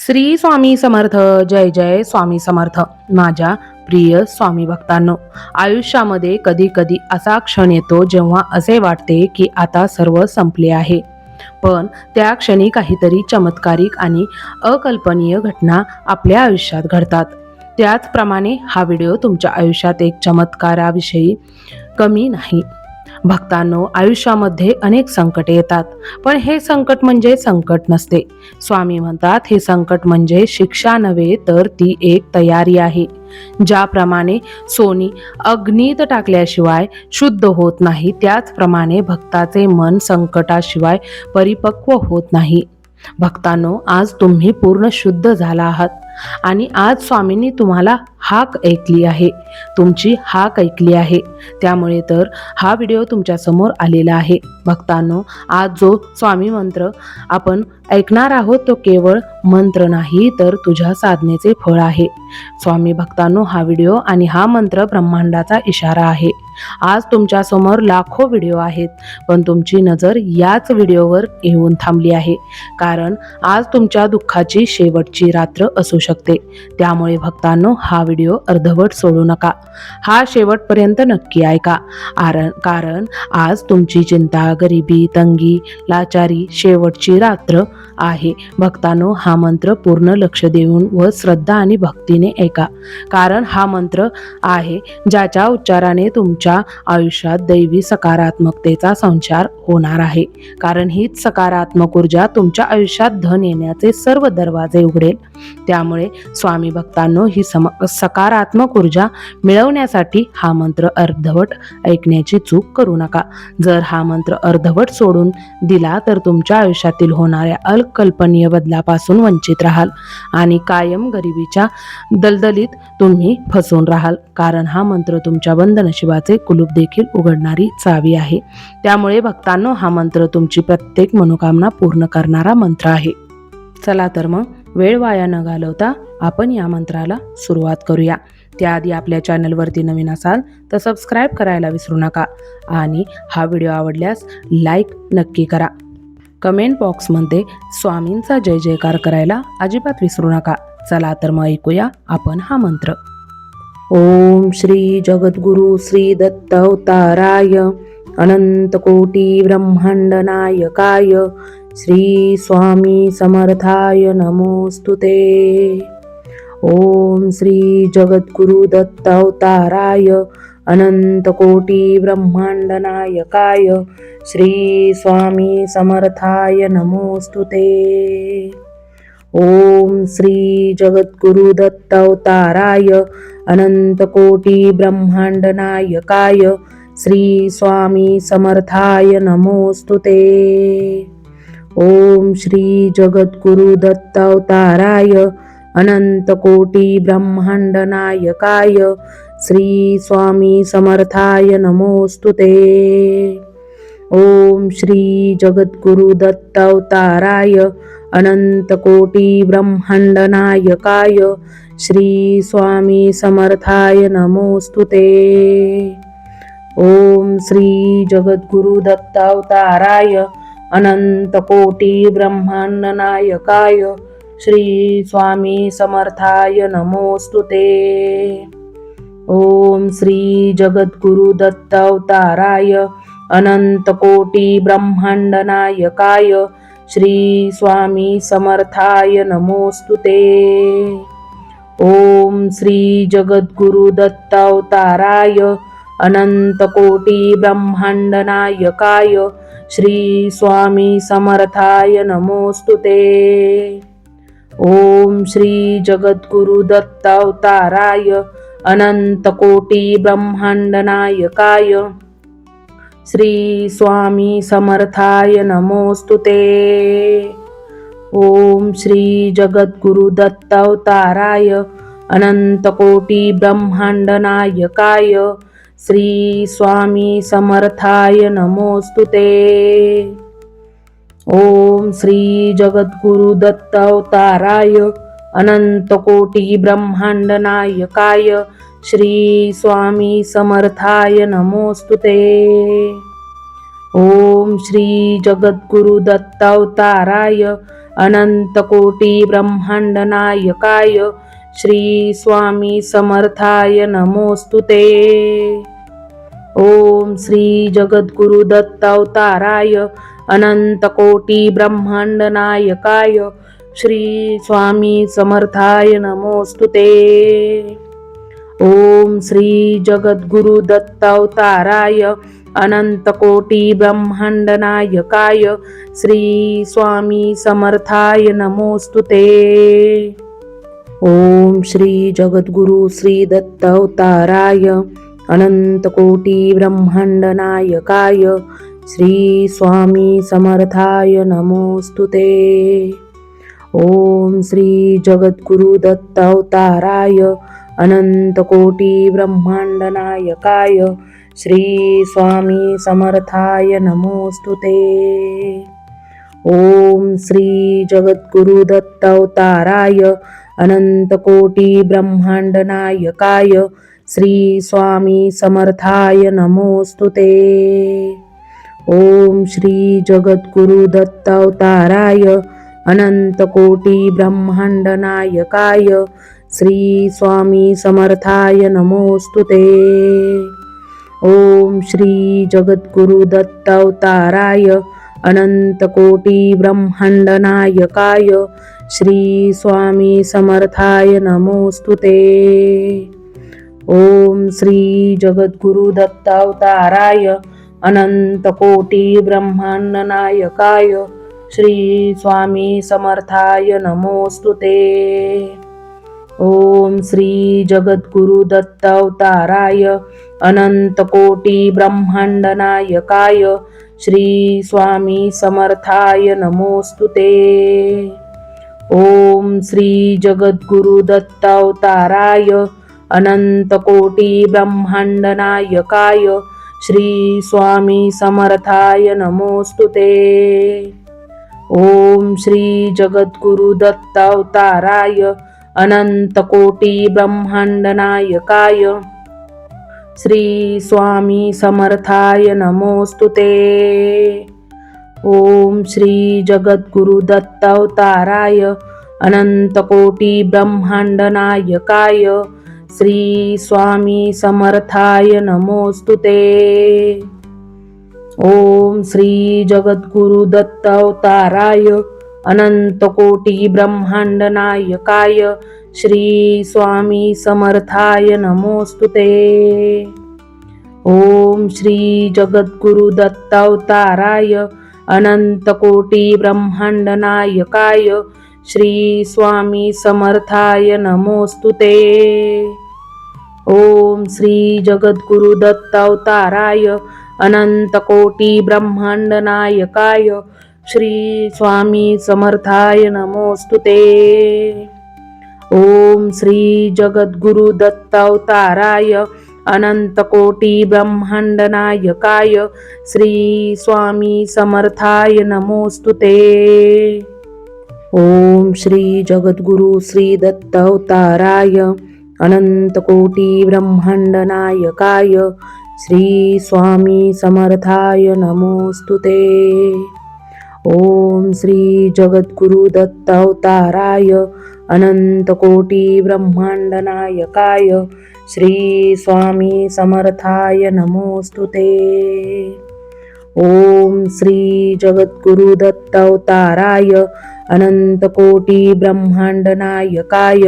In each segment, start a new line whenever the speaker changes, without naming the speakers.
श्री स्वामी समर्थ. जय जय स्वामी समर्थ. माझ्या प्रिय स्वामी भक्तांनो, आयुष्यामध्ये कधी कधी असा क्षण येतो जेव्हा असे वाटते की आता सर्व संपले आहे, पण त्या क्षणी काहीतरी चमत्कारिक आणि अकल्पनीय घटना आपल्या आयुष्यात घडतात. त्याचप्रमाणे हा व्हिडिओ तुमच्या आयुष्यात एक चमत्काराविषयी कमी नाही. भक्तांनो, आयुष्यामध्ये अनेक संकटे येतात, पण हे संकट म्हणजे संकट नसते. स्वामी म्हणतात, हे संकट म्हणजे शिक्षा नव्हे तर ती एक तयारी आहे. ज्याप्रमाणे सोनी अग्नीत टाकल्याशिवाय शुद्ध होत नाही, त्याचप्रमाणे भक्ताचे मन संकटाशिवाय परिपक्व होत नाही. भक्तांनो, आज तुम्ही पूर्ण शुद्ध झाला आहात आणि आज स्वामींनी तुम्हाला हाक ऐकली आहे, तुमची हाक ऐकली आहे. त्यामुळे तर हा व्हिडिओ तुमच्या समोर आलेला आहे. भक्तांनो, आज जो स्वामी मंत्र आपण ऐकणार आहोत तो केवळ मंत्र नाही तर तुझ्या साधनेचे फळ आहे. स्वामी भक्तांनो, हा व्हिडिओ आणि हा मंत्र ब्रह्मांडाचा इशारा आहे. आज तुमच्या समोर लाखो व्हिडिओ आहेत, पण तुमची नजर याच व्हिडिओवर येऊन थांबली आहे, कारण आज तुमच्या दुःखाची शेवटची रात्र असू शकते. त्यामुळे भक्तांनो, हा व्हिडिओ अर्धवट सोडू नका, हा शेवटपर्यंत नक्की ऐका. कारण आज तुमची चिंता, गरिबी, तंगी, लाचारी शेवटची रात्र आहे. भक्तांनो, हा मंत्र पूर्ण लक्ष देऊन व श्रद्धा आणि भक्तीने ऐका, कारण हा मंत्र आहे ज्याच्या उच्चाराने तुमच्या आयुष्यात दैवी सकारात्मकतेचा संचार होणार आहे. कारण हीच सकारात्मक ऊर्जा तुमच्या आयुष्यात धन येण्याचे सर्व दरवाजे उघडेल. त्यामुळे स्वामी भक्तांनो, ही सकारात्मक ऊर्जा मिळवण्यासाठी हा मंत्र अर्धवट ऐकण्याची चूक करू नका. जर हा मंत्र अर्धवट सोडून दिला तर तुमच्या आयुष्यातील होणाऱ्या अकल्पनीय बदलापासून वंचित राहाल आणि कायम गरिबीच्या दलदलीत तुम्ही फसून राहाल. कारण हा मंत्र तुमच्या बंद नशिबाचे कुलूप देखील उघडणारी चावी आहे. त्यामुळे भक्तांनो, हा मंत्र तुमची प्रत्येक मनोकामना पूर्ण करणारा मंत्र आहे. चला तर मग वेळ वाया न घालवता आपण या मंत्राला सुरुवात करूया. त्याआधी आपल्या चॅनलवरती नवीन असाल तर सबस्क्राईब करायला विसरू नका आणि हा व्हिडिओ आवडल्यास लाईक नक्की करा. कमेंट बॉक्समध्ये स्वामींचा जय जयकार करायला अजिबात विसरू नका. चला तर मग ऐकूया आपण हा मंत्र. ओम श्री जगद्गुरु श्री दत्त अवताराय अनंत कोटी ब्रह्मांड नायकाय श्री स्वामी समर्थाय नमोस्तुते. ओम श्री जगद्गुरु दत्त अवताराय अनंत कोटी ब्रह्मांड नायकाय श्री स्वामी समर्थाय नमोस्तुते. ओम श्री जगद्गुरु दत्त अवताराय अनंत कोटी ब्रह्मांड नायकाय श्री स्वामी समर्थाय नमोस्तुते. ओम श्री जगद्गुरु दत्त अवताराय अनंत कोटी ब्रह्मांड नायकाय श्री स्वामी समर्थाय नमोस्तुते. ओम श्री जगद्गुरु दत्त अवताराय अनंत कोटी ब्रह्मांड नायकाय श्री स्वामी समर्थाय नमोस्तुते. ओम श्री जगद्गुरु दत्त अवताराय अनंत कोटी ब्रह्मांड नायकाय श्री स्वामी समर्थाय नमोस्तुते. ओम श्री जगद्गुरु दत्त अवताराय अनंत कोटी ब्रह्मांड नायकाय श्री स्वामी समर्थाय नमोस्तुते. ओम श्री जगद्गुरु दत्त अवताराय अनंत कोटी ब्रह्मांड नायकाय श्री स्वामी समर्थाय नमोस्तुते. ओम श्री जगद्गुरु दत्त अवताराय अनंत कोटी ब्रह्मांड नायकाय श्री स्वामी समर्थाय नमोस्तुते. ओम श्री जगद्गुरु दत्त अवताराय अनंत कोटी ब्रह्मांड नायकाय श्री स्वामी समर्थाय नमोस्तुते. ओम श्री जगद्गुरु दत्त अवताराय अनंत कोटी ब्रह्मांड नायकाय श्री स्वामी समर्थाय नमोस्तुते. ओम श्री जगद्गुरु दत्त अवताराय अनंतकोटी ब्रह्मांड नायकाय श्री स्वामी समर्थाय नमोस्तुते। ओम श्री जगद्गुरु दत्तावताराय अनंतकोटी ब्रह्मांड नायकाय श्री स्वामी समर्थाय नमोस्तुते। ओम श्री जगद्गुरु दत्तावताराय अनंतकोटी ब्रह्मांड नायकाय श्री स्वामी समर्थाय नमोस्तुते। ओम श्री जगद्गुरु श्री दत्तावताराय अनंतकोटी ब्रह्मांड नायकाय श्री स्वामी समर्थाय नमोस्तुते। ओम श्री जगद्गुरु दत्तावताराय अनंतकोटी ब्रह्मांड नायकाय श्री स्वामी समर्थाय नमोस्तुते। ओम श्री जगद्गुरु दत्तावताराय अनंतकोटी ब्रह्मांड नायकाय श्री स्वामी समर्थाय नमोस्तुते। ओम श्री जगद्गुरु दत्तावताराय अनंतकोटी ब्रह्मांड नायकाय श्री स्वामी समर्थाय नमोस्तुते। ओम श्री जगद्गुरु दत्तावताराय अनंतकोटी ब्रह्मांड नायकाय श्री स्वामी समर्थाय नमोस्तुते। ओम श्री जगद्गुरु दत्तावताराय अनंतकोटी ब्रह्मांड नायकाय श्री स्वामी समर्थाय नमोस्तुते। ओम श्री जगद्गुरु दत्तावताराय अनंतकोटी ब्रह्मांड नायकाय श्री स्वामी समर्थाय नमोस्तुते। ओम श्री जगद्गुरु दत्तावताराय अनंतकोटी ब्रह्मांड नायकाय श्री स्वामी समर्थाय नमोस्तुते। ओम श्री जगद्गुरु दत्तावताराय अनंतकोटी ब्रह्मांड नायकाय श्री स्वामी समर्थाय नमोस्तुते। ओम श्री जगद्गुरु दत्तावताराय अनंतकोटी ब्रह्मांड नायकाय श्री स्वामी समर्थाय नमोस्तुते। ओम श्री जगद्गुरु दत्तावताराय अनंतकोटी ब्रह्मांड नायकाय श्री स्वामी समर्थाय नमोस्तुते। ओम श्री जगद्गुरु दत्तावताराय अनंतकोटी ब्रह्मांड नायकाय श्री स्वामी समर्थाय नमोस्तुते। ओम श्री जगद्गुरु दत्तावताराय अनंतकोटी ब्रह्मांड नायकाय श्री स्वामी समर्थाय नमोस्तुते। ओम श्री जगद्गुरु दत्तावताराय अनंतकोटी ब्रह्मांड नायकाय श्री स्वामी समर्थाय नमोस्तुते। ओम श्री जगद्गुरु श्री दत्तावताराय अनंतकोटी ब्रह्मांड नायकाय श्री स्वामी समर्थाय नमोस्तुते। ओम श्री जगद्गुरु दत्तावताराय अनंतकोटी ब्रह्मांड नायकाय श्री स्वामी समर्थाय नमोस्तुते। ओम श्री जगद्गुरु दत्तावताराय अनंतकोटी ब्रह्मांड नायकाय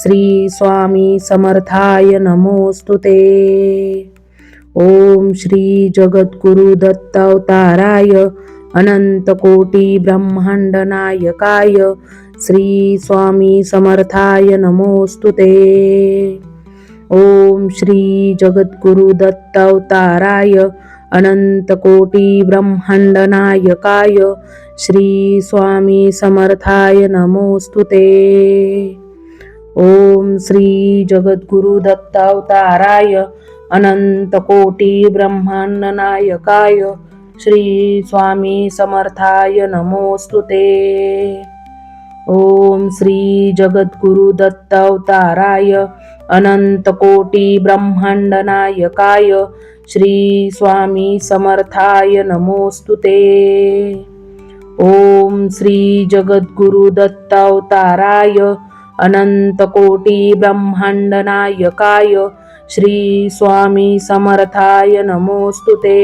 श्री स्वामी समर्थाय नमोस्तुते। ओम श्री जगद्गुरु दत्तावताराय अनंतकोटी ब्रह्मांड नायकाय श्री स्वामी समर्थाय नमोस्तुते। ओम श्री जगद्गुरु दत्तावताराय अनंतकोटी ब्रह्मांड नायकाय श्री स्वामी समर्थाय नमोस्तुते। ओम श्री जगद्गुरु दत्तावताराय अनंतकोटी ब्रह्मांड नायकाय श्री स्वामी समर्थाय नमोस्तुते। ओम श्री जगद्गुरु दत्तावताराय अनंतकोटी ब्रह्मांड नायकाय श्री स्वामी समर्थाय नमोस्तुते। ओम श्री जगद्गुरु दत्तावताराय अनंतकोटी ब्रह्मांड नायकाय श्री स्वामी समर्थाय नमोस्तुते।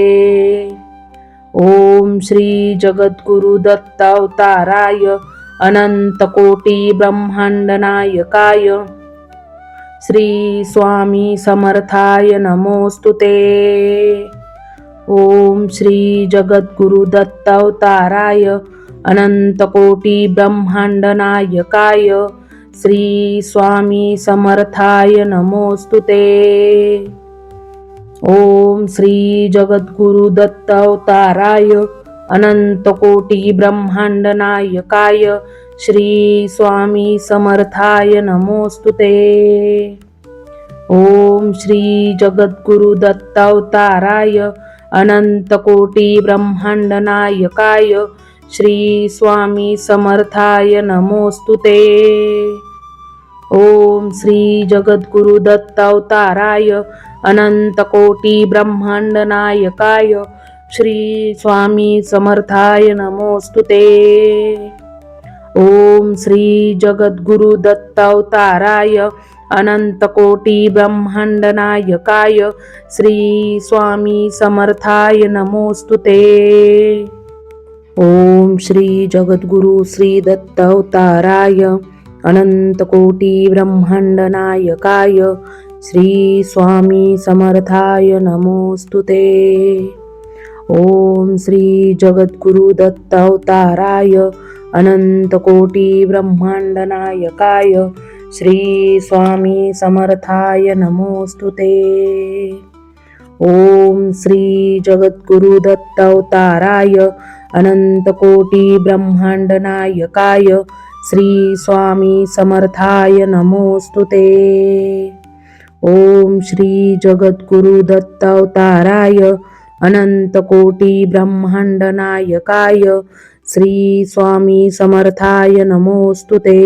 ओम श्री जगद्गुरु दत्तावताराय अनंतकोटी ब्रह्मांड नायकाय श्री स्वामी समर्थाय नमोस्तुते। ओम श्री जगद्गुरु दत्तावताराय अनंतकोटी ब्रह्मांड नायकाय श्री स्वामी समर्थाय नमोस्तुते। ओम श्री जगद्गुरु दत्तावताराय अनंतकोटी ब्रह्मांड नायकाय श्री स्वामी समर्थाय नमोस्तुते। ओम श्री जगद्गुरु दत्तावताराय अनंतकोटी ब्रह्मांड नायकाय श्री स्वामी समर्थाय नमोस्तुते। ओम श्री जगद्गुरु दत्तावताराय अनंतकोटी ब्रह्मांड नायकाय श्री स्वामी समर्थाय नमोस्तुते। ओम श्री जगद्गुरु दत्तावताराय अनंतकोटी ब्रह्मांड नायकाय श्री स्वामी समर्थाय नमोस्तुते। ओम श्री जगद्गुरु श्री दत्तावताराय अनंतकोटी ब्रह्मांड नायकाय श्री स्वामी समर्थाय नमोस्तुते। ओम श्री जगद्गुरु दत्तावताराय अनंतकोटी ब्रह्मांड नायकाय श्री स्वामी समर्थाय नमोस्तुते। ओम श्री जगद्गुरु दत्तावताराय अनंतकोटी ब्रह्मांड नायकाय श्री स्वामी समर्थाय नमोस्तुते। ओम श्री जगद्गुरु दत्तावताराय अनंतकोटी ब्रह्मांड नायकाय श्री स्वामी समर्थाय नमोस्तुते।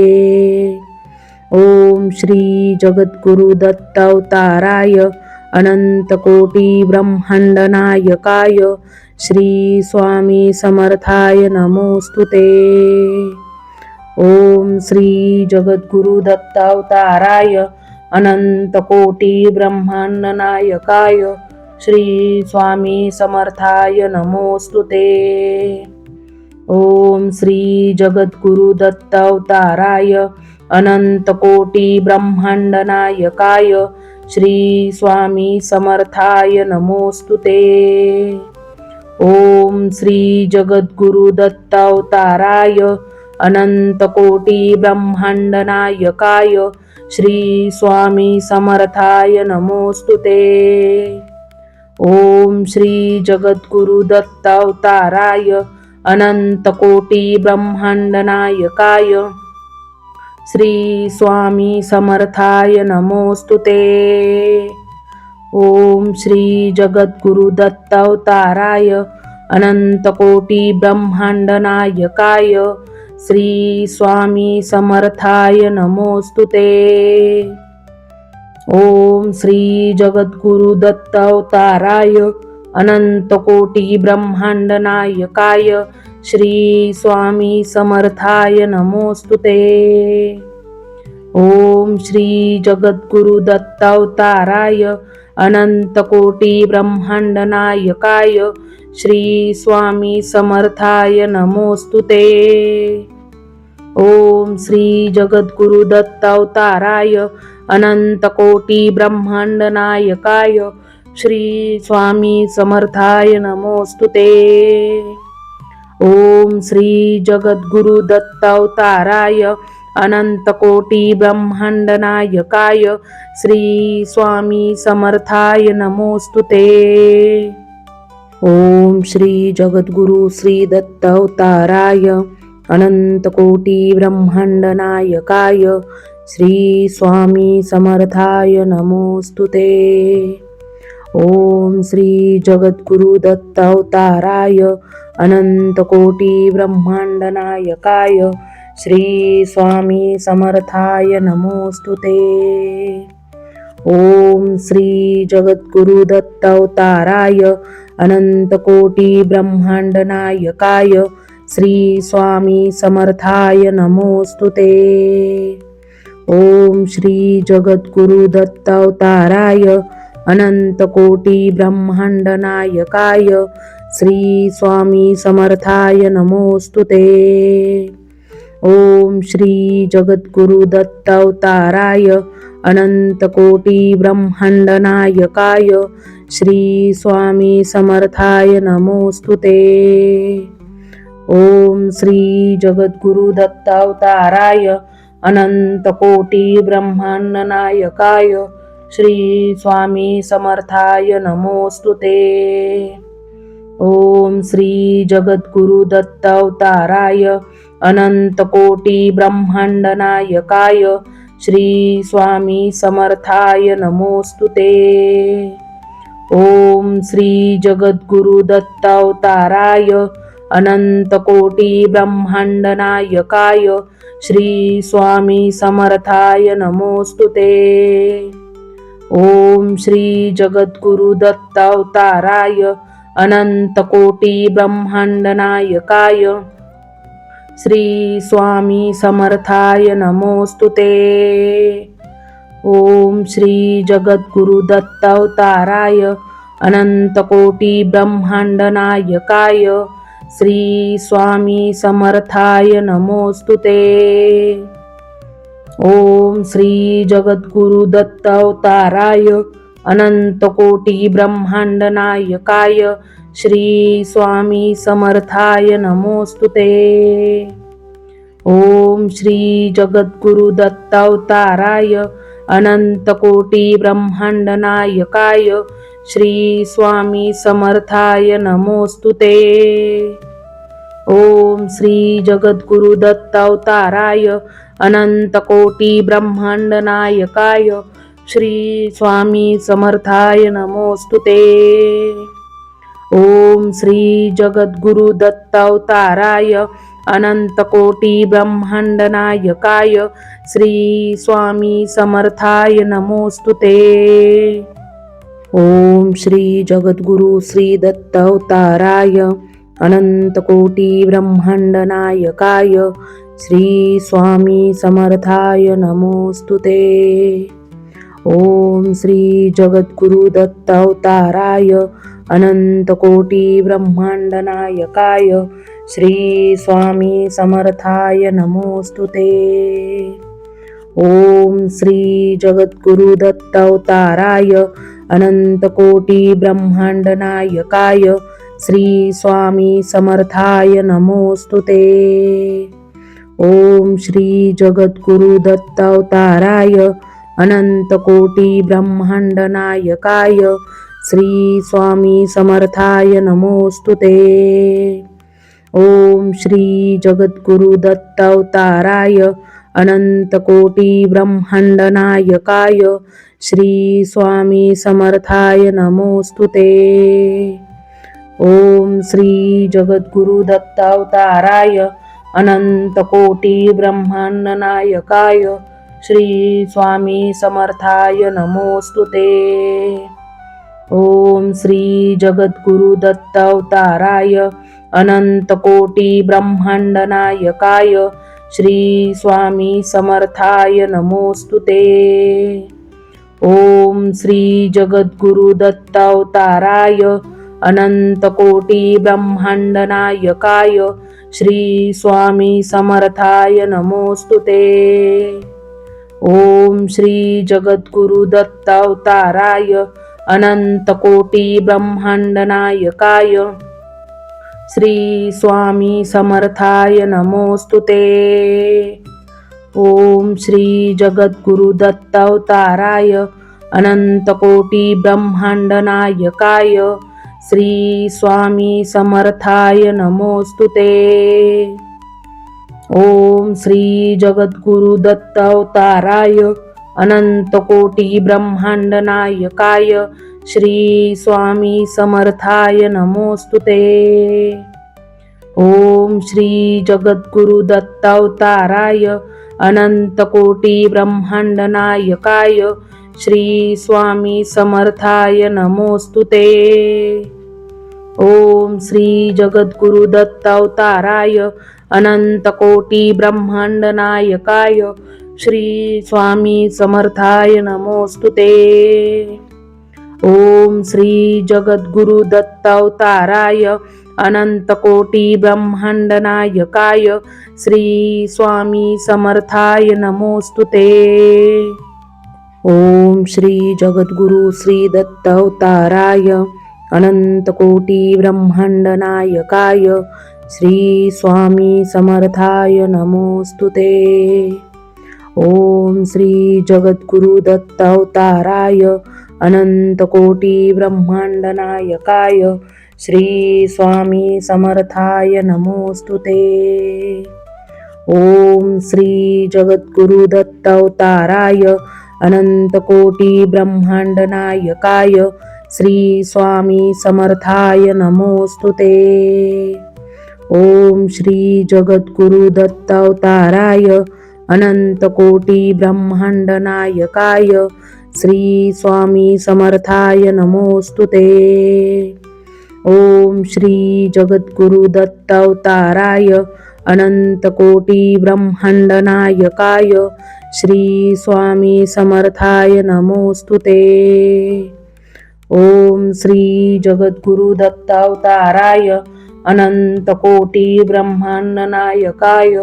ओम श्री जगद्गुरु दत्तावताराय अनंतकोटी ब्रह्मांड नायकाय श्री स्वामी समर्थाय नमोस्तुते। ओम श्री जगद्गुरु दत्तावताराय अनंतकोटी ब्रह्मांड नायकाय श्री स्वामी समर्थाय नमोस्तुते। ओम श्री जगद्गुरु दत्तावताराय अनंतकोटी ब्रह्मांड नायकाय श्री स्वामी समर्थाय नमोस्तुते। ओम श्री जगद्गुरु दत्तावताराय अनंतकोटी ब्रह्मांड नायकाय श्री स्वामी समर्थाय नमोस्तुते। ओम श्री जगद्गुरु दत्तावताराय अनंतकोटी ब्रह्मांड नायकाय श्री स्वामी समर्थाय नमोस्तुते। ओम श्री जगद्गुरु दत्तावताराय अनंतकोटी ब्रह्मांड नायकाय श्री स्वामी समर्थाय नमोस्तुते। ओम श्री जगद्गुरु दत्तावताराय अनंतकोटी ब्रह्मांड नायकाय श्री स्वामी समर्थाय नमोस्तुते। ओम श्री जगद्गुरु दत्तावताराय अनंतकोटी ब्रह्मांड नायकाय श्री स्वामी समर्थाय नमोस्तुते। ओम श्री जगद्गुरु दत्तावताराय अनंतकोटी ब्रह्मांड नायकाय श्री स्वामी समर्थाय नमोस्तुते। ओम श्री जगद्गुरु दत्तावताराय अनंतकोटी ब्रह्मांड नायकाय श्री स्वामी समर्थाय नमोस्तुते। ओम श्री जगद्गुरु श्री दत्तावताराय अनंतकोटी ब्रह्मांड नायकाय श्री स्वामी समर्थाय नमोस्तुते। ओम श्री जगद्गुरु दत्तावताराय अनंतकोटी ब्रह्मांड नायकाय श्री स्वामी समर्थाय नमोस्तुते। ओम श्री जगद्गुरु दत्तावताराय अनंतकोटी ब्रह्मांड नायकाय श्री स्वामी समर्थाय नमोस्तुते। ओम श्री जगद्गुरु दत्तावताराय अनंत कोटी ब्रह्मांड नायकाय श्री स्वामी समर्थाय नमोस्तुते। ओम श्री जगद्गुरु दत्तावताराय अनंत कोटी ब्रह्मांड नायकाय श्री स्वामी समर्थाय नमोस्तुते। ओम श्री जगद्गुरु दत्तावताराय अनंत कोटी ब्रह्मांड नायकाय श्री स्वामी समर्थाय नमोस्तुते। ओम श्री जगद्गुरु दत्तावताराय अनंत कोटी ब्रह्मांड नायकाय श्री स्वामी समर्थाय नमोस्तुते। ओम श्री जगद्गुरु दत्तावताराय अनंत कोटी ब्रह्मांड नायकाय श्री स्वामी समर्थाय नमोस्तुते। ओम श्री जगद्गुरु दत्तावताराय अनंत कोटी ब्रह्मांड नायकाय श्री स्वामी समर्थाय नमोस्तुते। ओम श्री जगद्गुरु दत्तावताराय अनंत कोटी ब्रह्मांड नायकाय श्री स्वामी समर्थाय नमोस्तुते। ओम श्री जगद्गुरु दत्तावताराय अनंत कोटी ब्रह्मांड नायकाय श्री स्वामी समर्थाय नमोस्तुते। ओम श्री जगद्गुरु दत्तावताराय अनंत कोटी ब्रह्मांड नायकाय श्री स्वामी समर्थाय नमोस्तुते। ओम श्री जगद्गुरु दत्तावताराय अनंत कोटी ब्रह्मांड नायकाय श्री स्वामी समर्थाय नमोस्तुते। ओम श्री जगद्गुरु दत्तावताराय अनंत कोटी ब्रह्मांड नायकाय श्री स्वामी समर्थाय नमोस्तुते। ओम श्री जगद्गुरु श्री दत्तावताराय अनंत कोटी ब्रह्मांड नायकाय श्री स्वामी समर्थाय नमोस्तुते। ओम श्री जगद्गुरु दत्तावताराय अनंत कोटी ब्रह्मांड नायकाय श्री स्वामी समर्थाय नमोस्तुते। ओम श्री जगद्गुरु दत्तावताराय अनंत कोटी ब्रह्मांड नायकाय श्री स्वामी समर्थाय नमोस्तुते। ओम श्री जगद्गुरु दत्तावताराय अनंत कोटी ब्रह्मांड नायकाय श्री स्वामी समर्थाय नमोस्तुते। ओम श्री जगद्गुरु दत्तावताराय अनंत कोटी ब्रह्मांड नायकाय श्री स्वामी समर्थाय नमोस्तुते। ओम श्री जगद्गुरु दत्तावताराय अनंत कोटी ब्रह्मांड नायकाय श्री स्वामी समर्थाय नमोस्तुते। ओम श्री जगद्गुरु दत्तावताराय अनंत कोटी ब्रह्मांड नायकाय श्री स्वामी समर्थाय नमोस्तुते। ओम श्री जगद्गुरु दत्तावताराय अनंत कोटी ब्रह्मांड नायकाय श्री स्वामी समर्थाय नमोस्तुते। ओम श्री जगद्गुरु दत्तावताराय अनंत कोटी ब्रह्मांड नायकाय श्री स्वामी समर्थाय नमोस्तुते। ओम श्री जगद्गुरु दत्तावताराय अनंत कोटी ब्रह्मांड नायकाय श्री स्वामी समर्थाय नमोस्तुते। ओम श्री जगद्गुरु दत्तावताराय अनंत कोटी ब्रह्मांड नायकाय श्री स्वामी समर्थाय नमोस्तुते। ओम श्री जगद्गुरु दत्तावताराय अनंत कोटी ब्रह्मांड नायकाय श्री स्वामी समर्थाय नमोस्तुते। ओम श्री जगद्गुरु दत्तावताराय अनंतकोटी ब्रह्मांड नायकाय श्री स्वामी समर्थाय नमोस्तुते। ओम श्री जगद्गुरु दत्तावताराय अनंतकोटी ब्रह्मांड नायकाय श्री स्वामी समर्थाय नमोस्तुते। ओम श्री जगद्गुरु श्री दत्तावताराय अनंतकोटी ब्रह्मांड नायकाय श्री स्वामी समर्थाय नमोस्तुते। ओम श्री जगद्गुरु दत्तावताराय अनंतकोटी ब्रह्मांड नायकाय श्री स्वामी समर्थाय नमोस्तुते। ओम श्री जगद्गुरु दत्तावताराय अनंतकोटी ब्रह्मांड नायकाय श्री स्वामी समर्थाय नमोस्तुते। ओम श्री जगद्गुरु दत्तावताराय अनंतकोटी ब्रह्मांड नायकाय श्री स्वामी समर्थाय नमोस्तुते। ओम श्री जगद्गुरु दत्तावताराय अनंतकोटी ब्रह्मांड नायकाय श्री स्वामी समर्थाय नमोस्तुते। ओम श्री जगद्गुरु दत्तावताराय अनंतकोटी ब्रह्मांड नायकाय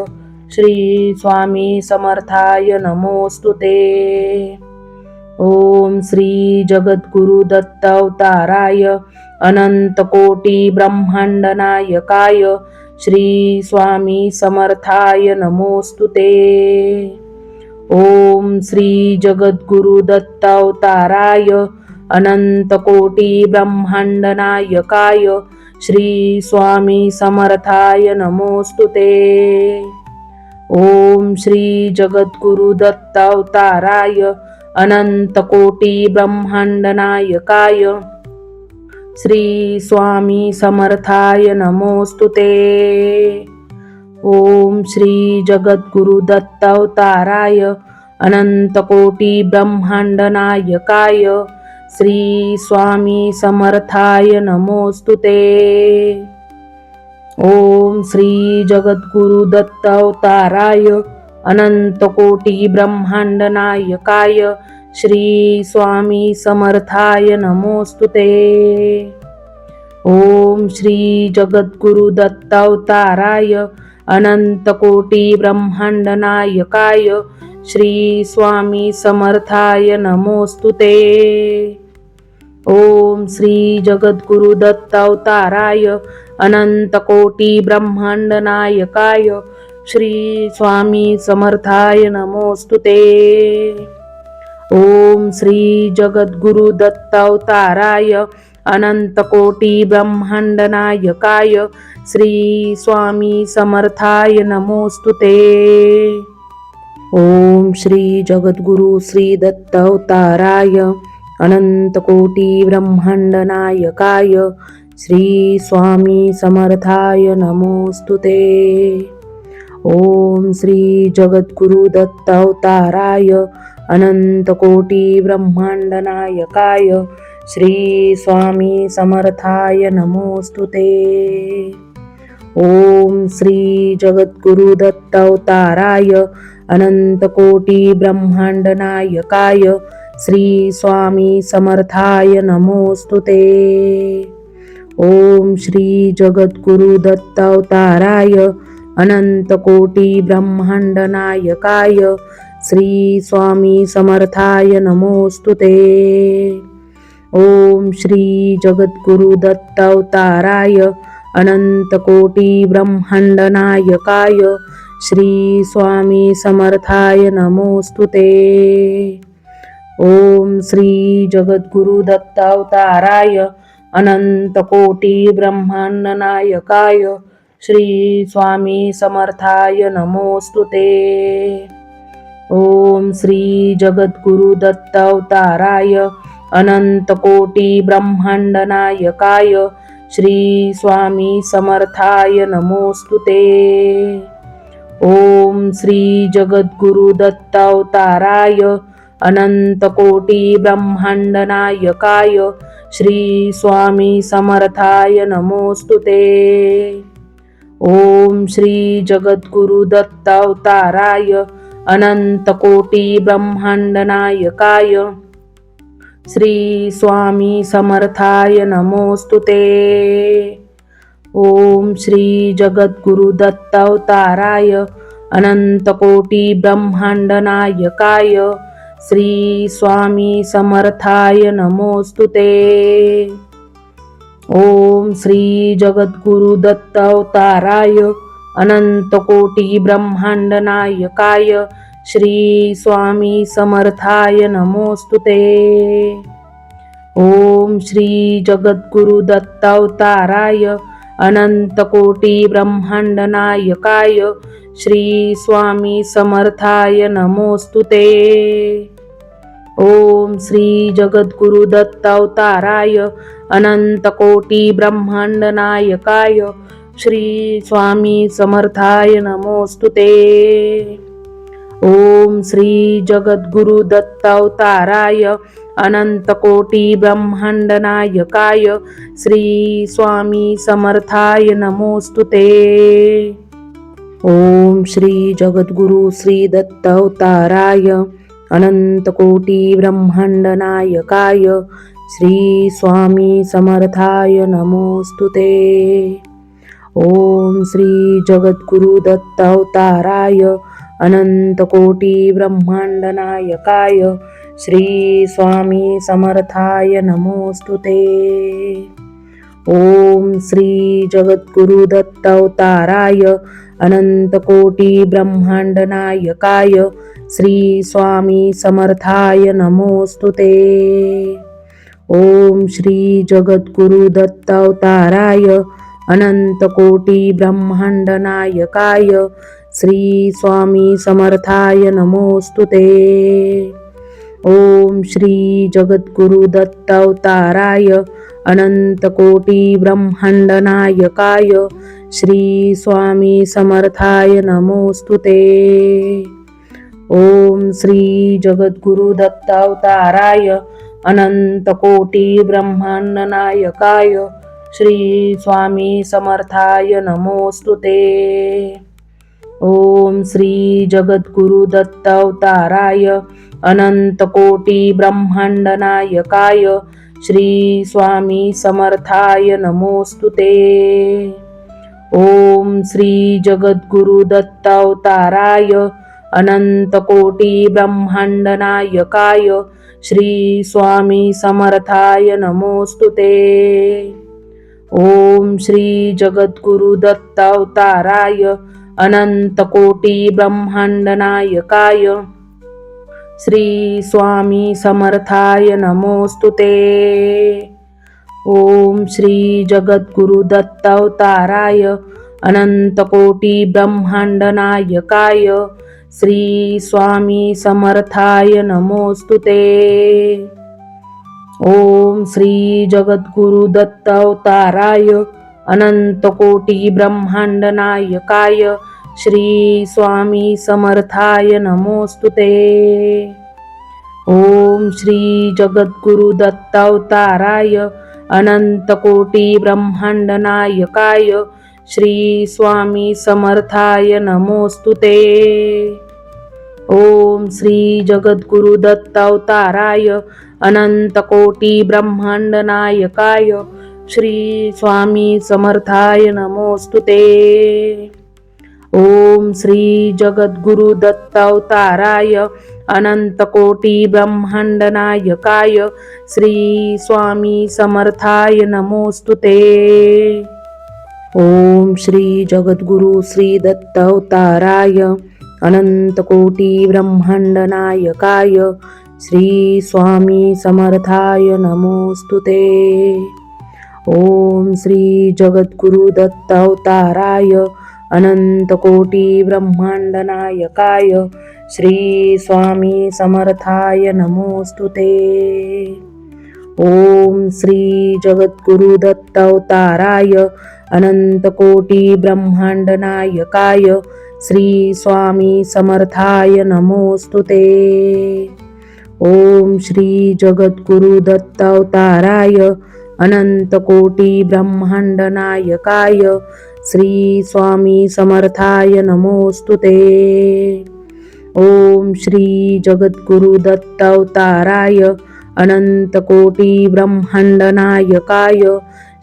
श्री स्वामी समर्थाय नमोस्तुते। ओम श्री जगद्गुरु दत्तावताराय अनंतकोटी ब्रह्मांड नायकाय श्री स्वामी समर्थाय नमोस्तुते। ओम श्री जगद्गुरु दत्तावताराय अनंतकोटी ब्रह्मांड नायकाय श्री स्वामी समर्थाय नमोस्तुते। ओम श्री जगद्गुरु दत्तावताराय अनंतकोटी ब्रह्मांड नायकाय श्री स्वामी समर्थाय नमोस्तुते। ओम श्री जगद्गुरु दत्तावताराय अनंतकोटी ब्रह्मांड नायकाय श्री स्वामी समर्थाय नमोस्तुते। ओम श्री जगद्गुरु दत्तावताराय अनंतकोटी ब्रह्मांड नायकाय श्री स्वामी समर्थाय नमोस्तुते। ओम श्री जगद्गुरु दत्तावताराय अनंतकोटी ब्रह्मांड नायकाय श्री स्वामी समर्थाय नमोस्तुते। ओम श्री जगद्गुरु दत्तावताराय अनंतकोटी ब्रह्मांड नायकाय श्री स्वामी समर्थाय नमोस्तुते। ओम श्री जगद्गुरु दत्तावताराय अनंतकोटी ब्रह्मांड नायकाय श्री स्वामी समर्थाय नमोस्तुते। ओम श्री जगद्गुरु श्री दत्तावताराय अनंतकोटी ब्रह्मांड नायकाय श्री स्वामी समर्थाय नमोस्तुते। ओम श्री जगद्गुरु दत्तावताराय अनंतकोटी ब्रह्मांड नायकाय श्री स्वामी समर्थाय नमोस्तुते। ओम श्री जगद्गुरु दत्तावताराय अनंतकोटी ब्रह्मांड नायकाय श्री स्वामी समर्थाय नमोस्तुते। ओम श्री जगद्गुरु दत्तावताराय अनंतकोटी ब्रह्मांड नायकाय श्री स्वामी समर्थाय नमोस्तुते। ओम श्री जगद्गुरु दत्तावताराय अनंतकोटी ब्रह्मांड नायकाय श्री स्वामी समर्थाय नमोस्तुते। ओम श्री जगद्गुरु दत्तावताराय अनंतकोटी ब्रह्मांड नायकाय श्री स्वामी समर्थाय नमोस्तुते। ओम श्री जगद्गुरु दत्तावताराय अनंतकोटी ब्रह्मांड नायकाय श्री स्वामी समर्थाय नमोस्तुते। ओम श्री जगद्गुरु दत्तावताराय अनंतकोटी ब्रह्मांड नायकाय श्री स्वामी समर्थाय नमोस्तुते। ओम श्री जगद्गुरु दत्तावताराय अनंत कोटी ब्रह्मांड नायकाय श्री स्वामी समर्थाय नमोस्तुते। ओम श्री जगद्गुरु दत्तावताराय अनंत कोटी ब्रह्मांड नायकाय श्री स्वामी समर्थाय नमोस्तुते। ओम श्री जगद्गुरु दत्तावताराय अनंत कोटी ब्रह्मांड नायकाय श्री स्वामी समर्थाय नमोस्तुते। ओम श्री जगद्गुरु दत्तावताराय अनंत कोटी ब्रह्मांड नायकाय श्री स्वामी समर्थाय नमोस्तुते। ओम श्री जगद्गुरु दत्तावताराय अनंत कोटी ब्रह्मांड नायकाय श्री स्वामी समर्थाय नमोस्तुते। ओम श्री जगद्गुरु दत्तावताराय अनंत कोटी ब्रह्मांड नायकाय श्री स्वामी समर्थाय नमोस्तुते। ओम श्री जगद्गुरु श्री दत्तावताराय अनंत कोटी ब्रह्मांड नायकाय श्री स्वामी समर्थाय नमोस्तुते। ओम श्री जगद्गुरु दत्तावताराय अनंत कोटी ब्रह्मांड नायकाय श्री स्वामी समर्थाय नमोस्तुते। ओम श्री जगद्गुरु दत्तावताराय अनंत कोटी ब्रह्मांड नायकाय श्री स्वामी समर्थाय नमोस्तुते। ओम श्री जगद्गुरु दत्तावताराय अनंत कोटी ब्रह्मांड नायकाय श्री स्वामी समर्थाय नमोस्तुते। ओम श्री जगद्गुरु दत्तावताराय अनंत कोटी ब्रह्मांड नायकाय श्री स्वामी समर्थाय नमोस्तुते। ओम श्री जगद्गुरु दत्तावताराय अनंत कोटी ब्रह्मांड नायकाय श्री स्वामी समर्थाय नमोस्तुते। ओम श्री जगद्गुरु दत्तावताराय अनंत कोटी ब्रह्मांड नायकाय श्री स्वामी समर्थाय नमोस्तुते। ओम श्री जगद्गुरु दत्तावताराय अनंत कोटी ब्रह्मांड नायकाय श्री स्वामी समर्थाय नमोस्तुते। ओम श्री जगद्गुरु दत्तावताराय अनंत कोटी ब्रह्मांड नायकाय श्री स्वामी समर्थाय नमोस्तुते। ओम श्री जगद्गुरु दत्तावताराय अनंत कोटी ब्रह्मांड नायकाय श्री स्वामी समर्थाय नमोस्तुते। ओम श्री जगद्गुरु दत्तावताराय अनंत कोटी ब्रह्मांड नायकाय श्री स्वामी समर्थाय नमोस्तुते। ओम श्री जगद्गुरु दत्तावताराय अनंत कोटी ब्रह्मांड नायकाय श्री स्वामी समर्थाय नमोस्तुते। ओम श्री जगद्गुरु दत्तावताराय अनंत कोटी ब्रह्मांड नायकाय श्री स्वामी समर्थाय नमोस्तुते। ओम श्री जगद्गुरु दत्तावताराय अनंत कोटी ब्रह्मांड नायकाय श्री स्वामी समर्थाय नमोस्तुते। ओम श्री जगद्गुरु श्री दत्तावताराय अनंत कोटी ब्रह्मांड नायकाय श्री स्वामी समर्थाय नमोस्तुते। ओम श्री जगद्गुरु दत्तावताराय अनंत कोटी ब्रह्मांड नायकाय श्री स्वामी समर्थाय नमोस्तुते। ओम श्री जगद्गुरु दत्तावताराय अनंत कोटी ब्रह्मांड नायकाय श्री स्वामी समर्थाय नमोस्तुते। ओम श्री जगद्गुरु दत्तावताराय अनंतकोटी ब्रह्मांड नायकाय श्री स्वामी समर्थाय नमोस्तुते। ओम श्री जगद्गुरु दत्तावताराय अनंतकोटी ब्रह्मांड नायकाय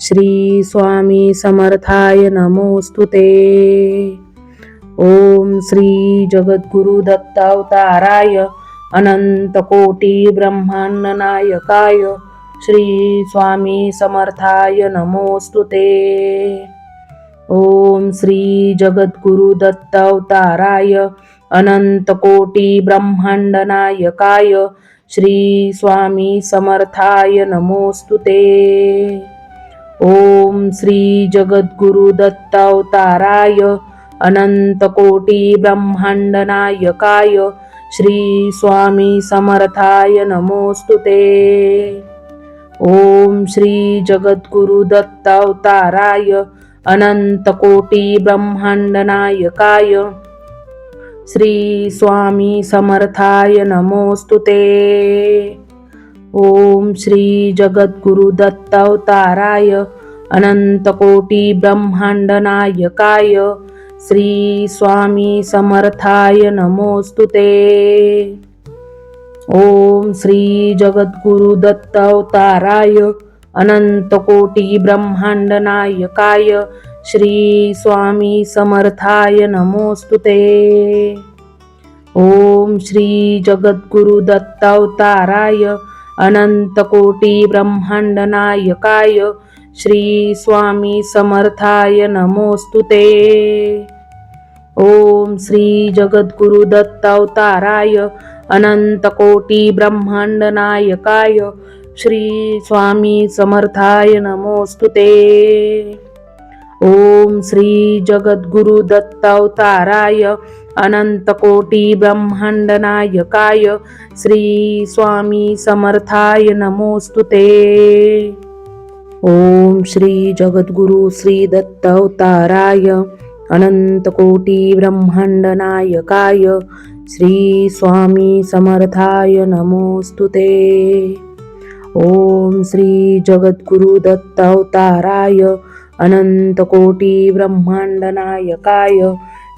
श्री स्वामी समर्थाय नमोस्तुते। ओम श्री जगद्गुरु दत्तावताराय अनंतकोटी ब्रह्मांड नायकाय श्री स्वामी समर्थाय नमोस्तुते। ओम श्री जगद्गुरु दत्तावताराय अनंतकोटी ब्रह्मांड नायकाय श्री स्वामी समर्थाय नमोस्तुते। ओम श्री जगद्गुरु दत्तावताराय अनंतकोटी ब्रह्मांड नायकाय श्री स्वामी समर्थाय नमोस्तुते। ओम श्री जगद्गुरु दत्तावताराय अनंतकोटी ब्रह्मांड नायकाय श्री स्वामी समर्थाय नमोस्तुते। ओम श्री जगद्गुरु दत्तावताराय अनंतकोटी ब्रह्मांड नायकाय श्री स्वामी समर्थाय नमोस्तुते। ओम श्री जगद्गुरु दत्तावताराय अनंतकोटी ब्रह्मांड नायकाय श्री स्वामी समर्थाय नमोस्तुते। ओम श्री जगद्गुरु दत्तावताराय अनंतकोटी ब्रह्मांड नायकाय श्री स्वामी समर्थाय नमोस्तुते। ओम श्री जगद्गुरु दत्तावताराय अनंतकोटी ब्रह्मांड नायकाय श्री स्वामी समर्थाय नमोस्तुते। ओम श्री जगद्गुरु दत्तावताराय अनंतकोटी ब्रह्मांड नायकाय श्री स्वामी समर्थाय नमोस्तुते। ओम श्री जगद्गुरु श्री दत्तावताराय अनंतकोटी ब्रह्मांड नायकाय श्री स्वामी समर्थाय नमोस्तुते। ओम श्री जगद्गुरु दत्तावताराय अनंतकोटी ब्रह्मांड नायकाय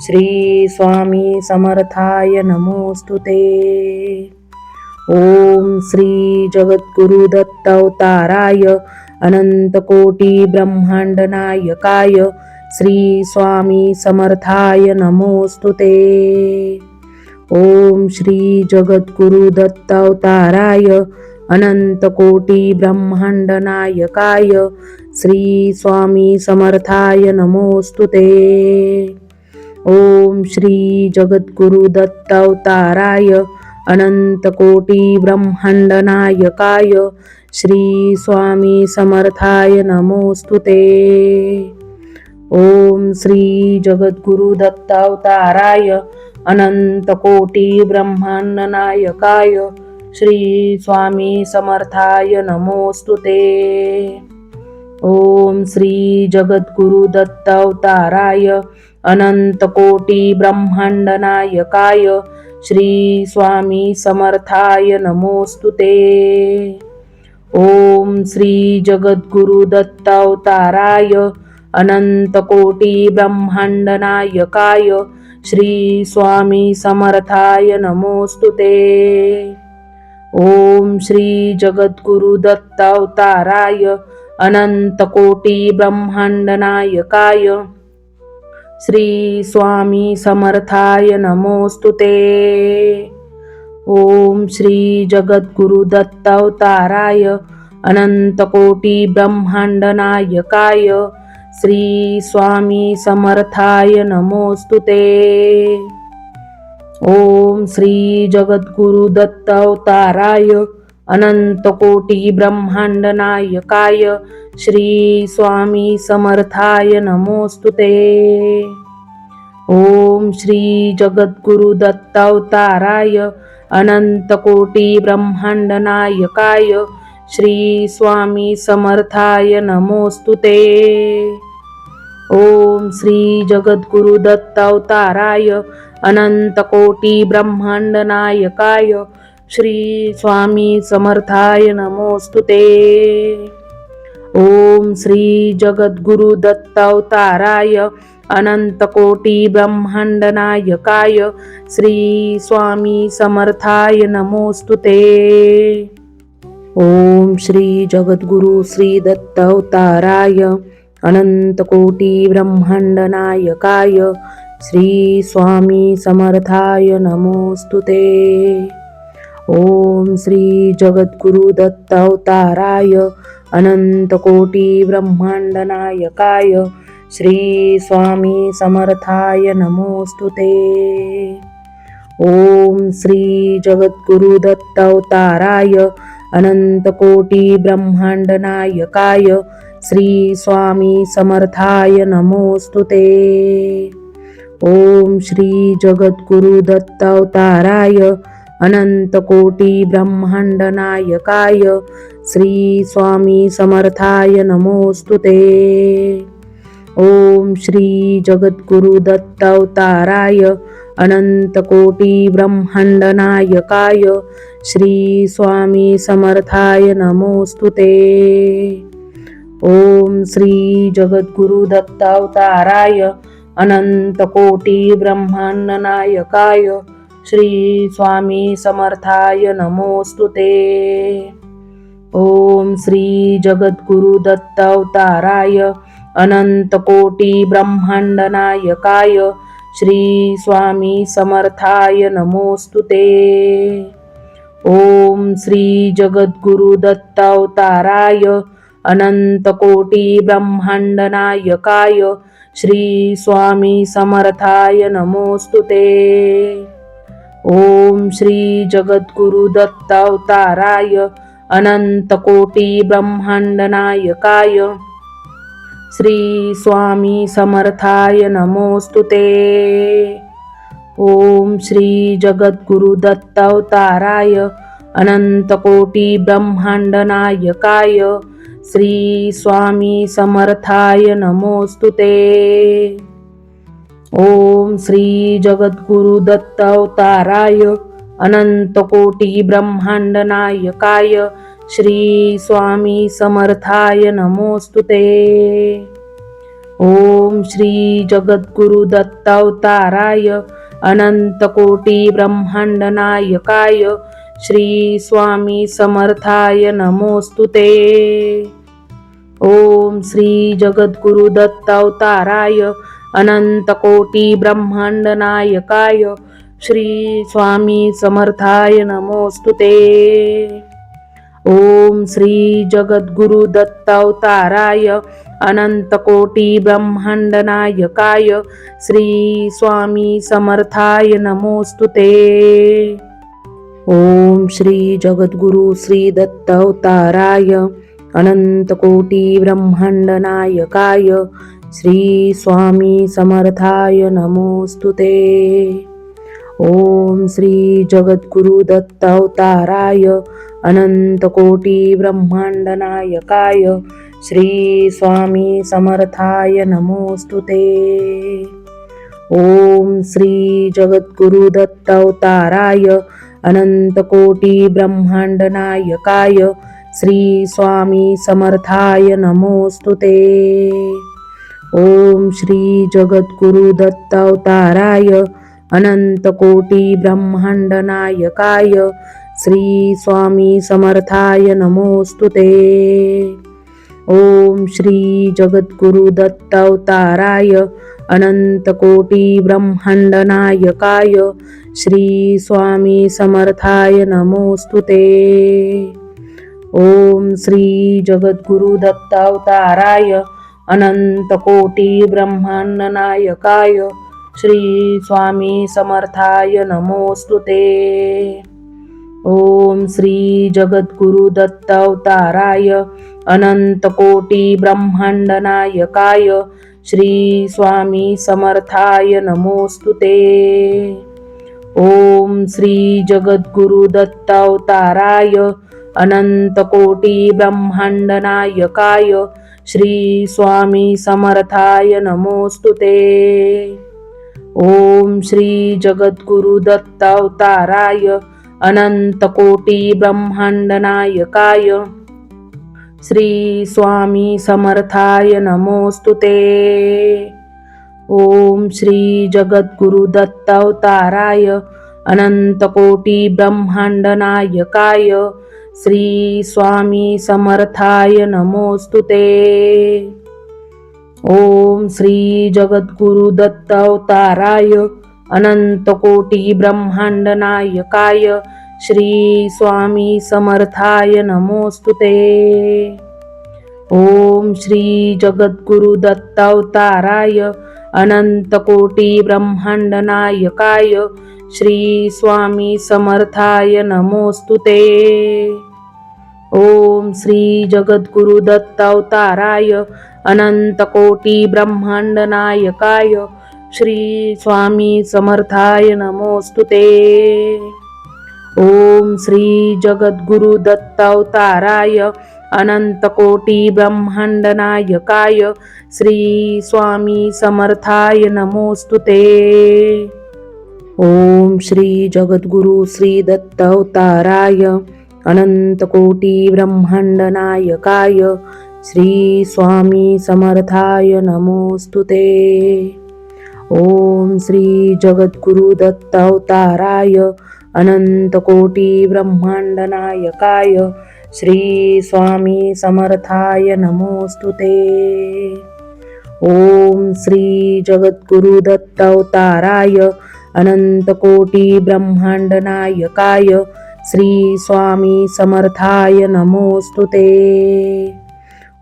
श्री स्वामी समर्थाय नमोस्तुते। ओम श्री जगद्गुरु दत्तावताराय अनंतकोटी ब्रह्मांड नायकाय श्री स्वामी समर्थाय नमोस्तुते। ओम श्री जगद्गुरु दत्तावताराय अनंतकोटी ब्रह्मांड नायकाय श्री स्वामी समर्थाय नमोस्तुते। ओम श्री जगद्गुरु दत्तावताराय अनंतकोटी ब्रह्मांड नायकाय श्री स्वामी समर्थाय नमोस्तुते। ओम श्री जगद्गुरु दत्तावताराय अनंतकोटी ब्रह्मांड नायकाय श्री स्वामी समर्थाय नमोस्तुते। ओम श्री जगद्गुरु दत्तावताराय अनंतकोटी ब्रह्मांड नायकाय श्री स्वामी समर्थाय नमोस्तुते। ओम श्री जगद्गुरु दत्तावताराय अनंतकोटी ब्रह्मांड नायकाय श्री स्वामी समर्थाय नमोस्तुते। ओम श्री जगद्गुरु दत्तावताराय अनंतकोटी ब्रह्मांड नायकाय श्री स्वामी समर्थाय नमोस्तुते। ओम श्री जगद्गुरु दत्तावताराय अनंतकोटी ब्रह्मांड नायकाय श्री स्वामी समर्थाय नमोस्तुते। ओम श्री जगद्गुरु दत्तावताराय अनंतकोटी ब्रह्मांड नायकाय श्री स्वामी समर्थाय नमोस्तुते। ओम श्री जगद्गुरु दत्तावताराय अनंतकोटी ब्रह्मांड नायकाय श्री स्वामी समर्थाय नमोस्तुते। ओम श्री जगद्गुरु दत्तावताराय अनंतकोटी ब्रह्मांड नायकाय श्री स्वामी समर्थाय नमोस्तुते। ओम श्री जगद्गुरु दत्तावताराय अनंतकोटी ब्रह्मांड नायकाय श्री स्वामी समर्थाय नमोस्तुते। ओम श्री जगद्गुरु श्री दत्तावताराय अनंतकोटी ब्रह्मांड नायकाय श्री स्वामी समर्थाय नमोस्तुते। ओम श्री जगद्गुरु दत्तावताराय अनंतकोटी ब्रह्मांड नायकाय श्री स्वामी समर्थाय नमोस्तुते। ओम श्री जगद्गुरु दत्तावताराय अनंतकोटी ब्रह्मांड नायकाय श्री स्वामी समर्थाय नमोस्तुते। ओम श्री जगद्गुरु दत्तावताराय अनंतकोटी ब्रह्मांड नायकाय श्री स्वामी समर्थाय नमोस्तुते। ओम श्री जगद्गुरु दत्तावताराय अनंतकोटी ब्रह्मांड नायकाय श्री स्वामी समर्थाय नमोस्तुते। ओम श्री जगद्गुरु दत्तावताराय अनंतकोटी ब्रह्मांड नायकाय श्री स्वामी समर्थाय नमोस्तुते। ओम श्री जगद्गुरु दत्तावताराय अनंतकोटी ब्रह्मांड नायकाय श्री स्वामी समर्थाय नमोस्तुते। ओम श्री जगद्गुरु दत्तावताराय अनंतकोटी ब्रह्मांड नायकाय श्री स्वामी समर्थाय नमोस्तुते। ओम श्री जगद्गुरु दत्तावताराय अनंतकोटी ब्रह्मांड नायकाय श्री स्वामी समर्थाय नमोस्तुते। ओम श्री जगद्गुरु दत्तावताराय अनंतकोटी ब्रह्मांड नायकाय श्री स्वामी समर्थाय नमोस्तुते। ओम श्री जगद्गुरु दत्तावताराय अनंतकोटी ब्रह्मांड नायकाय श्री स्वामी समर्थाय नमोस्तुते। ओम श्री जगद्गुरु दत्तावताराय अनंतकोटी ब्रह्मांड नायकाय श्री स्वामी समर्थाय नमोस्तुते। ओम श्री जगद्गुरु दत्तावताराय अनंतकोटी ब्रह्मांड नायकाय श्री स्वामी समर्थाय नमोस्तुते। ओम श्री जगद्गुरु दत्तावताराय अनंतकोटी ब्रह्मांड नायकाय श्री स्वामी समर्थाय नमोस्तुते। ओम श्री जगद्गुरु श्री दत्तावताराय अनंतकोटी ब्रह्मांड नायकाय श्री स्वामी समर्थाय नमोस्तुते। ओम श्री जगद्गुरु दत्तावताराय अनंतकोटी ब्रह्मांड नायकाय श्री स्वामी समर्थाय नमोस्तुते। ओम श्री जगद्गुरु दत्तावताराय अनंतकोटी ब्रह्मांड नायकाय श्री स्वामी समर्थाय नमोस्तुते। ओम श्री जगद्गुरु दत्तावताराय अनंतकोटी ब्रह्मांड नायकाय श्री स्वामी समर्थाय नमोस्तुते। ओम श्री जगद्गुरु दत्तावताराय अनंतकोटी ब्रह्मांड नायकाय श्री स्वामी समर्थाय नमोस्तुते। ओम श्री जगद्गुरु दत्तावताराय अनंतकोटी ब्रह्मांड नायकाय श्री स्वामी समर्थाय नमोस्तुते। ओम श्री जगद्गुरु दत्तावताराय अनंतकोटी ब्रह्मांड नायकाय श्री स्वामी समर्थाय नमोस्तुते। ओम श्री जगद्गुरु दत्तावताराय अनंतकोटी ब्रह्मांड नायकाय श्री स्वामी समर्थाय नमोस्तुते। ओम श्री जगद्गुरु दत्तावताराय अनंतकोटी ब्रह्मांडनायकाय श्री स्वामी समर्थाय नमोस्तुते। ओम श्री जगद्गुरु दत्तावताराय अनंतकोटी ब्रह्मांडनायकाय श्री स्वामी समर्थाय नमोस्तुते। ओम श्री जगद्गुरु दत्तावताराय अनंतकोटी ब्रह्मांडनायकाय श्री स्वामी समर्थाय नमोस्तुते। ओम श्री जगद्गुरु दत्तावताराय अनंतकोटी ब्रह्मांडनायकाय श्री स्वामी समर्थाय नमोस्तुते। ओम श्री जगद्गुरु दत्तावताराय अनंतकोटी ब्रह्मांडनायकाय श्री स्वामी समर्थाय नमोस्तुते। ओम श्री जगद्गुरु दत्तावताराय अनंतकोटी ब्रह्मांडनायकाय श्री स्वामी समर्थाय नमोस्तुते। ओम श्री जगद्गुरु श्री दत्तावताराय अनंतकोटी ब्रह्मांडनायकाय श्री स्वामी समर्थाय नमोस्तुते। ओम श्री जगद्गुरु दत्तावताराय अनंतकोटी ब्रह्मांडनायकाय श्री स्वामी समर्थाय नमोस्तुते। ओम श्री जगद्गुरु दत्तावताराय अनंतकोटी ब्रह्मांडनायकाय श्री स्वामी समर्थाय नमोस्तुते।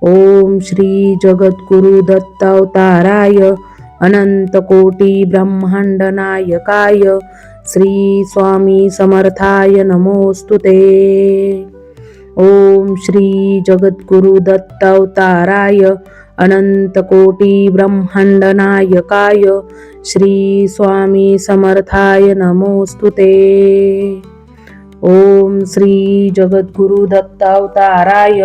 ओम श्री जगद्गुरु दत्तावताराय अनंतकोटी ब्रह्मांडनायकाय श्री स्वामी समर्थाय नमोस्तुते। ओम श्री जगद्गुरु दत्तावताराय अनंतकोटी ब्रह्मांडनायकाय श्री स्वामी समर्थाय नमोस्तुते। ओम श्री जगद्गुरु दत्तावताराय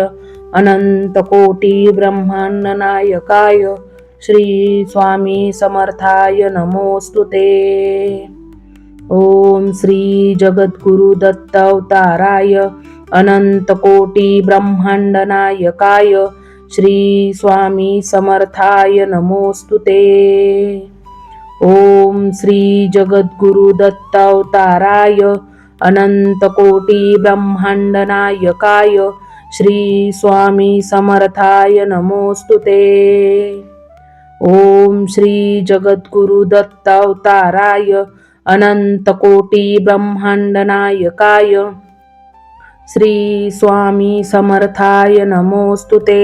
अनंतकोटी ब्रह्मांडनायकाय श्री स्वामी समर्थाय नमोस्तुते। ओम श्री जगद्गुरु दत्तावताराय अनंतकोटी ब्रह्मांडनायकाय श्री स्वामी समर्थाय नमोस्तुते। ओम श्री जगद्गुरु दत्तावताराय अनंतकोटी ब्रह्मांडनायकाय श्री स्वामी समर्थाय नमोस्तुते। ओम श्री जगद्गुरु दत्तावताराय अनंतकोटी ब्रह्मांडनायकाय श्री स्वामी समर्थाय नमोस्तुते।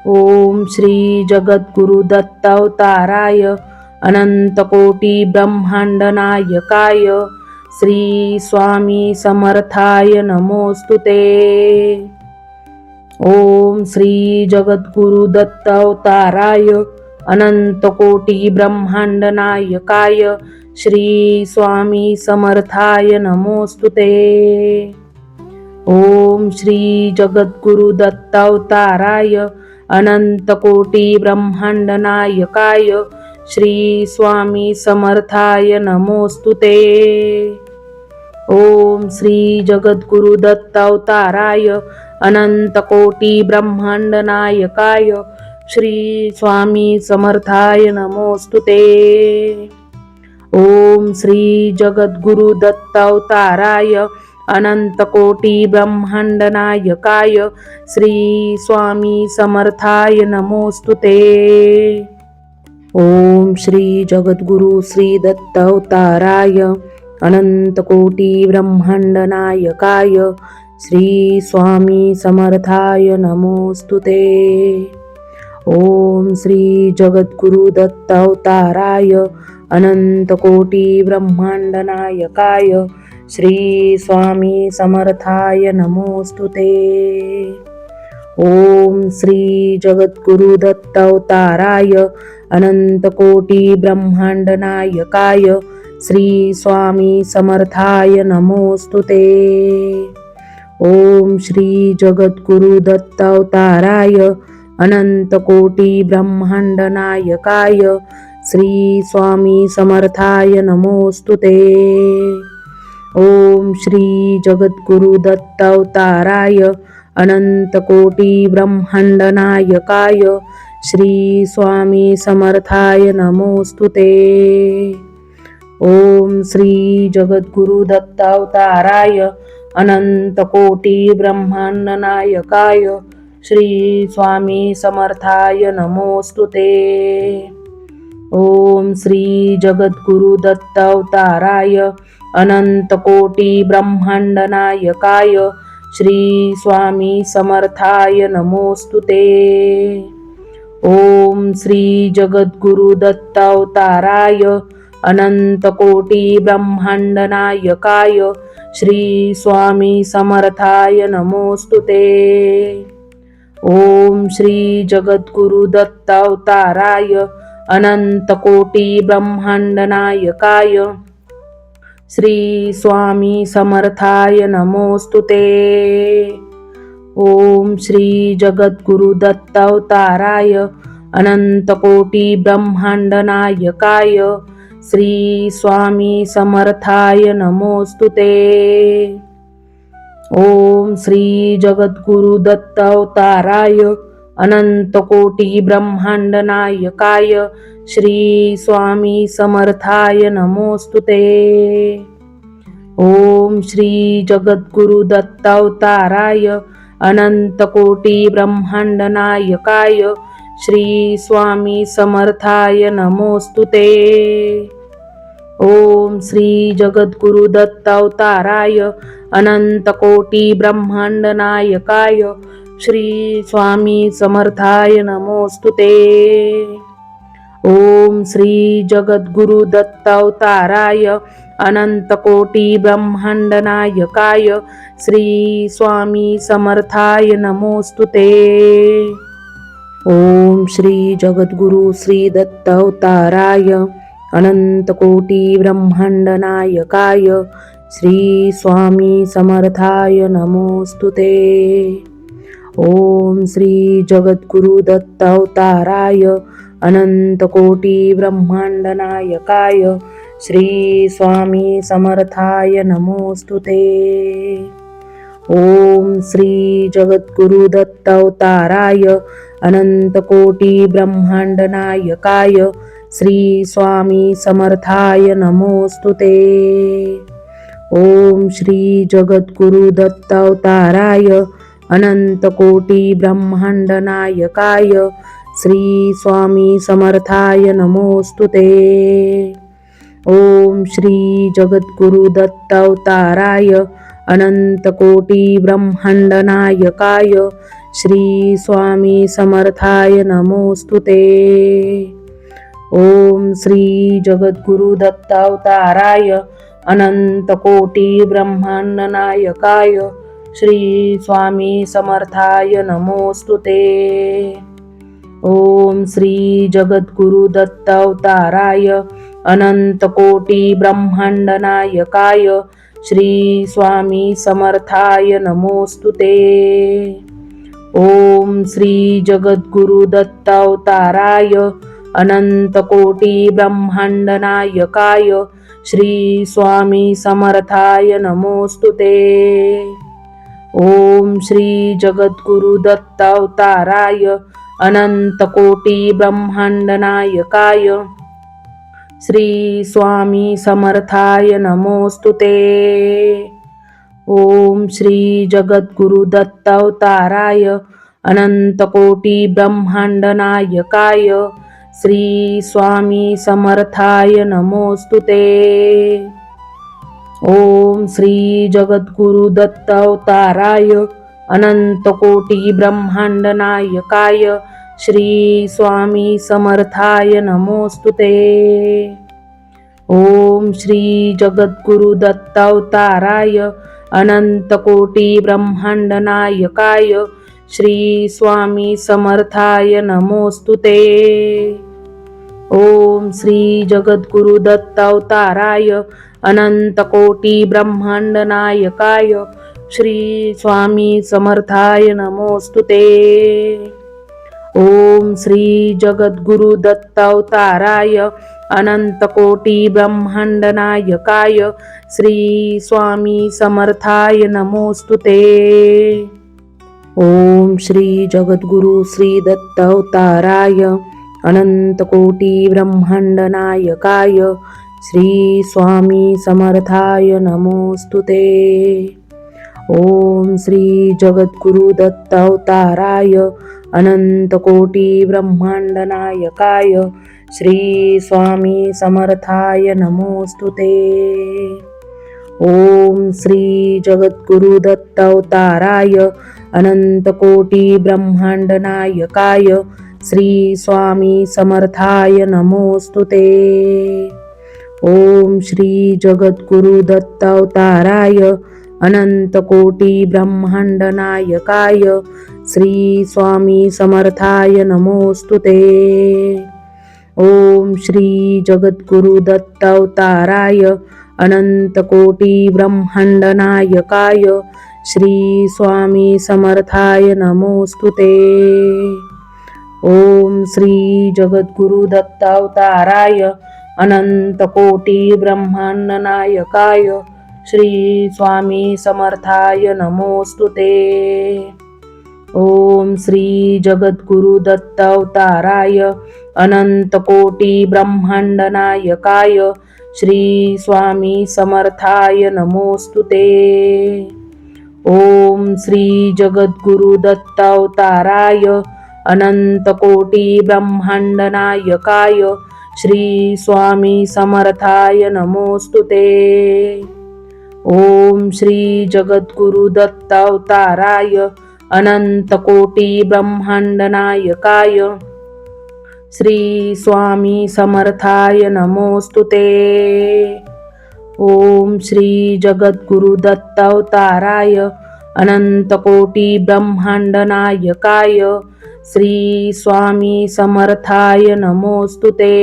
ओम श्री जगद्गुरु दत्तावताराय अनंतकोटी ब्रह्मांडनायकाय श्री स्वामी समर्थाय नमोस्तुते। ओम श्री जगद्गुरु दत्तावताराय अनंतकोटी ब्रह्मांडनायकाय श्री स्वामी समर्थाय नमोस्तुते। ओम श्री जगद्गुरु दत्तावताराय अनंतकोटी ब्रह्मांडनायकाय श्री स्वामी समर्थाय नमोस्तुते। ओम श्री जगद्गुरु दत्तावताराय अनंतकोटी ब्रह्मांडनायकाय श्री स्वामी समर्थाय नमोस्तुते। ओम श्री जगद्गुरु दत्तावताराय अनंतकोटी ब्रह्मांडनायकाय श्री स्वामी समर्थाय नमोस्तुते। ओम श्री जगद्गुरु श्री दत्तावताराय अनंतकोटी ब्रह्मांडनायकाय श्री स्वामी समर्थाय नमोस्तुते। ओम श्री जगद्गुरु दत्तावताराय अनंतकोटी ब्रह्मांडनायकाय श्री स्वामी समर्थाय नमोस्तुते। ओम श्री जगद्गुरु दत्तावताराय अनंतकोटी ब्रह्मांडनायकाय श्री स्वामी समर्थाय नमोस्तुते। ओम श्री जगद्गुरु दत्तावताराय अनंतकोटी ब्रह्मांडनायकाय श्री स्वामी समर्थाय नमोस्तुते। ओम श्री जगद्गुरु दत्तावताराय अनंतकोटी ब्रह्मांड नायकाय श्री स्वामी समर्थाय नमोस्तुते। ओम श्री जगद्गुरु दत्तावताराय अनंतकोटी ब्रह्मांड नायकाय श्री स्वामी समर्थाय नमोस्तुते। ओम श्री जगद्गुरु दत्तावताराय अनंतकोटी ब्रह्मांड नायकाय श्री स्वामी समर्थाय नमोस्तुते। ओम श्री जगद्गुरु दत्तावताराय अनंतकोटी ब्रह्मांड नायकाय श्री स्वामी समर्थाय नमोस्तुते। ओम श्री जगद्गुरु दत्तावताराय अनंतकोटी ब्रह्मांड नायकाय श्री स्वामी समर्थाय नमोस्तुते। ओम श्री जगद्गुरु दत्तावताराय अनंतकोटी ब्रह्मांड नायकाय श्री स्वामी समर्थाय नमोस्तुते। ओम श्री जगद्गुरु दत्तावताराय अनंतकोटी ब्रह्मांड नायकाय श्री स्वामी समर्थाय नमोस्तुते। ओम श्री जगद्गुरु दत्तावताराय अनंतकोटी ब्रह्मांड नायकाय श्री स्वामी समर्थाय नमोस्तुते। ओम श्री जगद्गुरु दत्तावताराय अनंतकोटी ब्रह्मांड नायकाय श्री स्वामी समर्थाय नमोस्तुते। ओम श्री जगद्गुरु दत्तावताराय अनंतकोटी ब्रह्मांड नायकाय श्री स्वामी समर्थाय नमोस्तुते। ओम श्री जगद्गुरु श्री दत्तावताराय अनंतकोटी ब्रह्मांड नायकाय श्री स्वामी समर्थाय नमोस्तुते। ओम श्री जगद्गुरु दत्तावताराय अनंतकोटी ब्रह्मांड नायकाय श्री स्वामी समर्थाय नमोस्तुते। ओम श्री जगद्गुरु दत्तावताराय अनंतकोटी ब्रह्मांड नायकाय श्री स्वामी समर्थाय नमोस्तुते। ओम श्री जगद्गुरु दत्तावताराय अनंतकोटी ब्रह्मांड नायकाय श्री स्वामी समर्थाय नमोस्तुते। ओम श्री जगद्गुरु दत्तावताराय अनंतकोटी ब्रह्मांड नायकाय श्री स्वामी समर्थाय नमोस्तुते। ओम श्री जगद्गुरु दत्तावताराय अनंतकोटी ब्रह्मांड नायकाय श्री स्वामी समर्थाय नमोस्तुते। ओम श्री जगद्गुरु दत्तावताराय अनंतकोटी ब्रह्मांड नायकाय श्री स्वामी समर्थाय नमोस्तुते। ओम श्री जगद्गुरु दत्तावताराय अनंतकोटी ब्रह्मांड नायकाय श्री स्वामी समर्थाय नमोस्तुते। ओम श्री जगद्गुरु दत्तावताराय अनंतकोटी ब्रह्मांड नायकाय श्री स्वामी समर्थाय नमोस्तुते। ओम श्री जगद्गुरु दत्तावताराय अनंतकोटी ब्रह्मांड नायकाय श्री स्वामी समर्थाय नमोस्तुते। ओम श्री जगद्गुरु दत्तावताराय अनंतकोटी ब्रह्मांड नायकाय श्री स्वामी समर्थाय नमोस्तुते। ओम श्री जगद्गुरु दत्तावताराय अनंतकोटी ब्रह्मांड नायकाय श्री स्वामी समर्थाय नमोस्तुते। ओम श्री जगद्गुरु दत्तावताराय अनंतकोटी ब्रह्मांड नायकाय श्री स्वामी समर्थाय नमोस्तुते। ओम श्री जगद्गुरु दत्तावताराय अनंतकोटी ब्रह्मांड नायकाय श्री स्वामी समर्थाय नमोस्तुते। ओम श्री जगद्गुरु श्री दत्तावताराय अनंतकोटी ब्रह्मांड नायकाय श्री स्वामी समर्थाय नमोस्तुते। ओम श्री जगद्गुरु दत्तावताराय अनंतकोटी ब्रह्मांड नायकाय श्री स्वामी समर्थाय नमोस्तुते। ओम श्री जगद्गुरु दत्तावताराय अनंतकोटी ब्रह्मांड नायकाय श्री स्वामी समर्थाय नमोस्तुते। ओम श्री जगद्गुरु दत्तावताराय अनंतकोटी ब्रह्मांड नायकाय श्री स्वामी समर्थाय नमोस्तुते। ओम श्री जगद्गुरु दत्तावताराय अनंतकोटी ब्रह्मांड नायकाय श्री स्वामी समर्थाय नमोस्तुते। ओम श्री जगद्गुरु दत्तावताराय अनंतकोटी ब्रह्मांड नायकाय श्री स्वामी समर्थाय नमोस्तुते। ओम श्री जगद्गुरु दत्तावताराय अनंतकोटी ब्रह्मांड नायकाय श्री स्वामी समर्थाय नमोस्तुते। ओम श्री जगद्गुरु दत्तावताराय अनंतकोटी ब्रह्मांड नायकाय श्री स्वामी समर्थाय नमोस्तुते। ओम श्री जगद्गुरु दत्तावताराय अनंतकोटी ब्रह्मांड नायकाय श्री स्वामी समर्थाय नमोस्तुते। ओम श्री जगद्गुरु दत्तावताराय अनंतकोटी ब्रह्मांड नायकाय श्री स्वामी समर्थाय नमोस्तुते।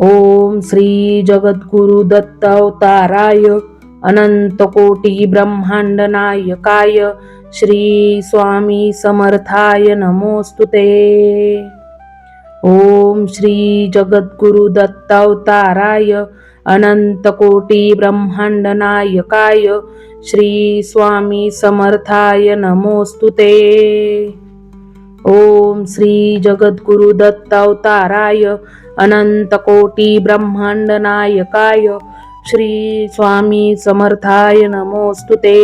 ओम श्री जगद्गुरु दत्तावताराय अनंतकोटी ब्रह्मांड नायकाय श्री स्वामी समर्थाय नमोस्तुते। ओम श्री जगद्गुरु दत्तावताराय अनंतकोटी ब्रह्मांड नायकाय श्री स्वामी समर्थाय नमोस्तुते। ओम श्री जगद्गुरु दत्तावताराय अनंतकोटी ब्रह्मांड नायकाय श्री स्वामी समर्थाय नमोस्तुते।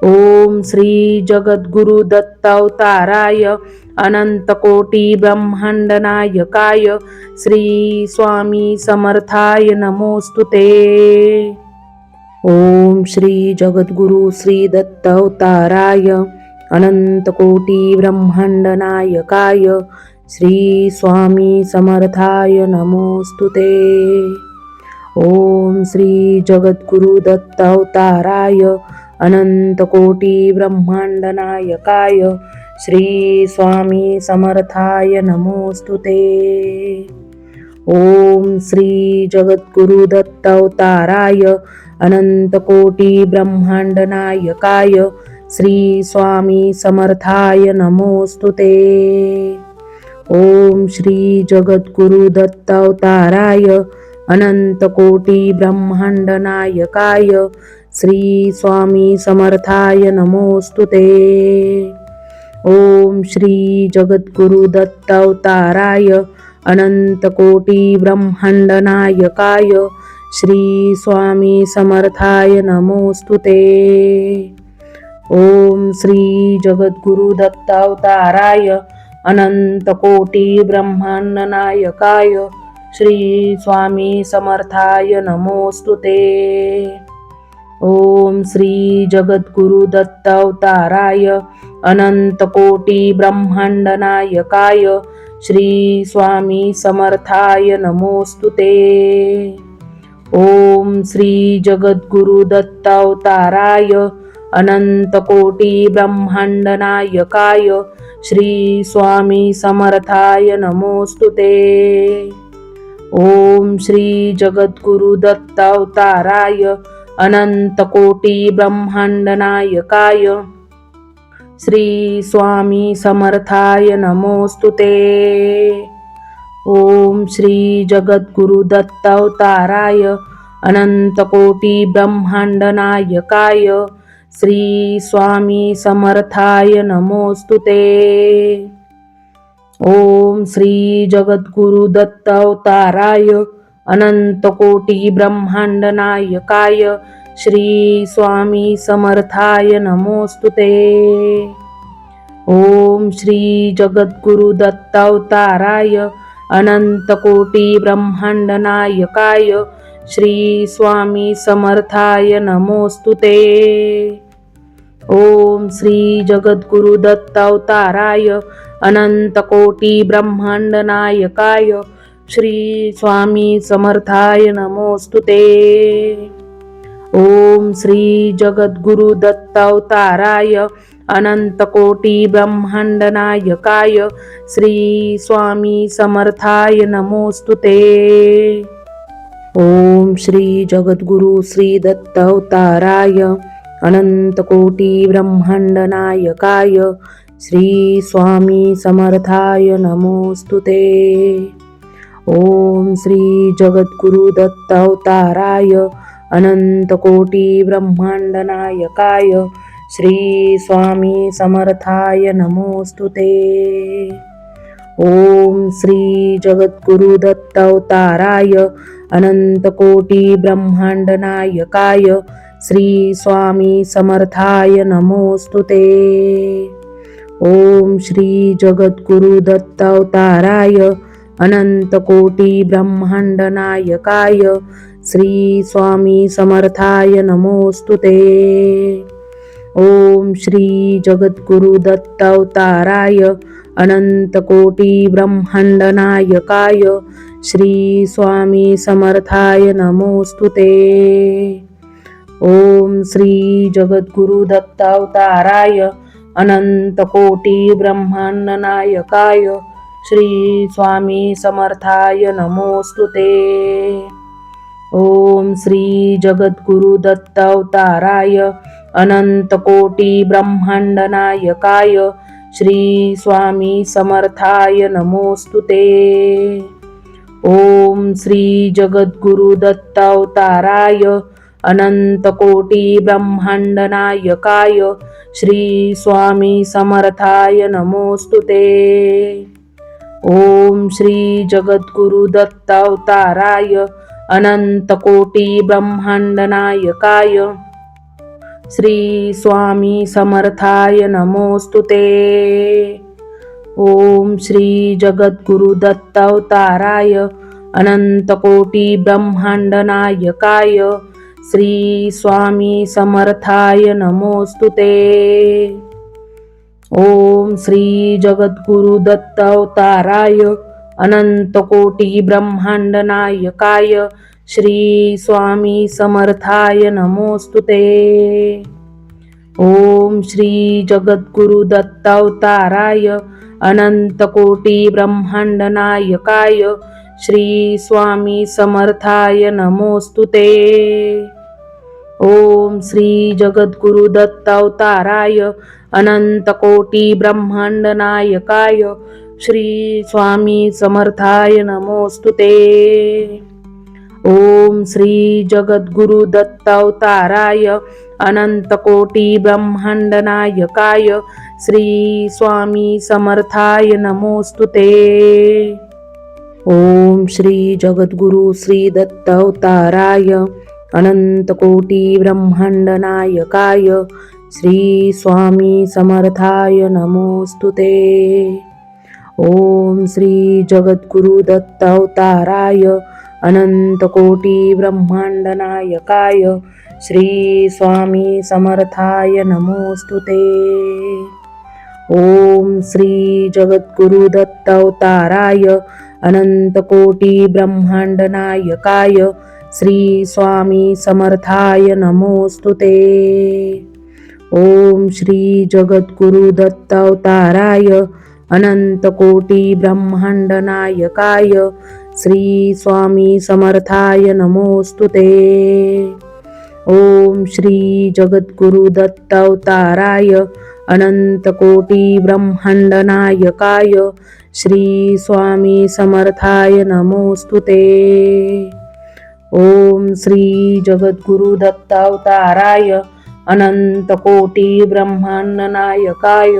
ओम श्री जगद्गुरु दत्तावताराय अनंतकोटी ब्रह्मांड नायकाय श्री स्वामी समर्थाय नमोस्तुते। ओम श्री जगद्गुरु श्री दत्तावताराय अनंतकोटी ब्रह्मांड नायकाय श्री स्वामी समर्थाय नमोस्तुते। ओम श्री जगद्गुरु दत्तावताराय अनंतकोटी ब्रह्मांड नायकाय श्री स्वामी समर्थाय नमोस्तुते। ओम श्री जगद्गुरु दत्तावताराय अनंतकोटी ब्रह्मांड नायकाय श्री स्वामी समर्थाय नमोस्तुते। ओम श्री जगद्गुरु दत्तावताराय अनंतकोटी ब्रह्मांड नायकाय श्री स्वामी समर्थाय नमोस्तुते। ओम श्री जगद्गुरु दत्तावताराय अनंतकोटी ब्रह्मांड नायकाय श्री स्वामी समर्थाय नमोस्तुते। ओम श्री जगद्गुरु दत्तावताराय अनंतकोटी ब्रह्मांड नायकाय श्री स्वामी समर्थाय नमोस्तुते। ओम श्री जगद्गुरु दत्तावताराय अनंतकोटी ब्रह्मांड नायकाय श्री स्वामी समर्थाय नमोस्तुते। ओम श्री जगद्गुरु दत्तावताराय अनंतकोटी ब्रह्मांड नायकाय श्री स्वामी समर्थाय नमोस्तुते। ओम श्री जगद्गुरु दत्तावताराय अनंतकोटी ब्रह्मांड नायकाय श्री स्वामी समर्थाय नमोस्तुते। ओम श्री जगद्गुरु दत्तावताराय अनंतकोटी ब्रह्मांड नायकाय श्री स्वामी समर्थाय नमोस्तुते। ओम श्री जगद्गुरु दत्तावताराय अनंतकोटी ब्रह्मांड नायकाय श्री स्वामी समर्थाय नमोस्तुते। ओम श्री जगद्गुरु दत्तावताराय अनंतकोटी ब्रह्मांड नायकाय श्री स्वामी समर्थाय नमोस्तुते। ओम श्री जगद्गुरु दत्तावताराय अनंतकोटी ब्रह्मांड नायकाय श्री स्वामी समर्थाय नमोस्तुते। ओम श्री जगद्गुरु दत्तावताराय अनंतकोटी ब्रह्मांड नायकाय श्री स्वामी समर्थाय नमोस्तुते। ओम श्री जगद्गुरु श्री दत्तावताराय अनंतकोटी ब्रह्मांड नायकाय श्री स्वामी समर्थाय नमोस्तुते। ओम श्री जगद्गुरु दत्तावताराय अनंतकोटी ब्रह्मांड नायकाय श्री स्वामी समर्थाय नमोस्तुते। ओम श्री जगद्गुरु दत्तावताराय अनंतकोटी ब्रह्मांड नायकाय श्री स्वामी समर्थाय नमोस्तुते। ओम श्री जगद्गुरु दत्तावताराय अनंतकोटी ब्रह्मांड नायकाय श्री स्वामी समर्थाय नमोस्तुते। ओम श्री जगद्गुरु दत्तावताराय अनंतकोटी ब्रह्मांड नायकाय श्री स्वामी समर्थाय नमोस्तुते। ओम श्री जगद्गुरु दत्तावताराय अनंतकोटी ब्रह्मांड नायकाय श्री स्वामी समर्थाय नमोस्तुते। ओम श्री जगद्गुरु दत्तावताराय अनंतकोटी ब्रह्मांड नायकाय श्री स्वामी समर्थाय नमोस्तुते। ओम श्री जगद्गुरु दत्तावताराय अनंतकोटी ब्रह्मांड नायकाय श्री स्वामी समर्थाय नमोस्तुते। ओम श्री जगद्गुरु दत्तावताराय अनंतकोटी ब्रह्मांड नायकाय श्री स्वामी समर्थाय नमोस्तुते। ओम श्री जगद्गुरु दत्तावताराय अनंतकोटी ब्रह्मांड नायकाय श्री स्वामी समर्थाय नमोस्तुते। ओम श्री जगद्गुरु दत्तावताराय अनंतकोटी ब्रह्मांड नायकाय श्री स्वामी समर्थाय नमोस्तुते। ओम श्री जगद्गुरु दत्तावताराय अनंतकोटी ब्रह्मांड नायकाय श्री स्वामी समर्थाय नमोस्तुते। ओम श्री जगद्गुरु दत्तावताराय अनंतकोटी ब्रह्मांड नायकाय श्री स्वामी समर्थाय नमोस्तुते। ओम श्री जगद्गुरु दत्तावताराय अनंतकोटी ब्रह्मांड नायकाय श्री स्वामी समर्थाय नमोस्तुते। ओम श्री जगद्गुरु श्री दत्तावताराय अनंतकोटी ब्रह्मांड नायकाय श्री स्वामी समर्थाय नमोस्तुते। ओम श्री जगद्गुरु दत्तावताराय अनंतकोटी ब्रह्मांड नायकाय श्री स्वामी समर्थाय नमोस्तुते। ओम श्री जगद्गुरु दत्तावताराय अनंतकोटी ब्रह्मांड नायकाय श्री स्वामी समर्थाय नमोस्तुते। ओम श्री जगद्गुरु दत्तावताराय अनंतकोटी ब्रह्मांड नायकाय श्री स्वामी समर्थाय नमोस्तुते। ओम श्री जगद्गुरु दत्तावताराय अनंतकोटी ब्रह्मांड नायकाय श्री स्वामी समर्थाय नमोस्तुते। ओम श्री जगद्गुरु दत्तावताराय अनंतकोटी ब्रह्मांड नायकाय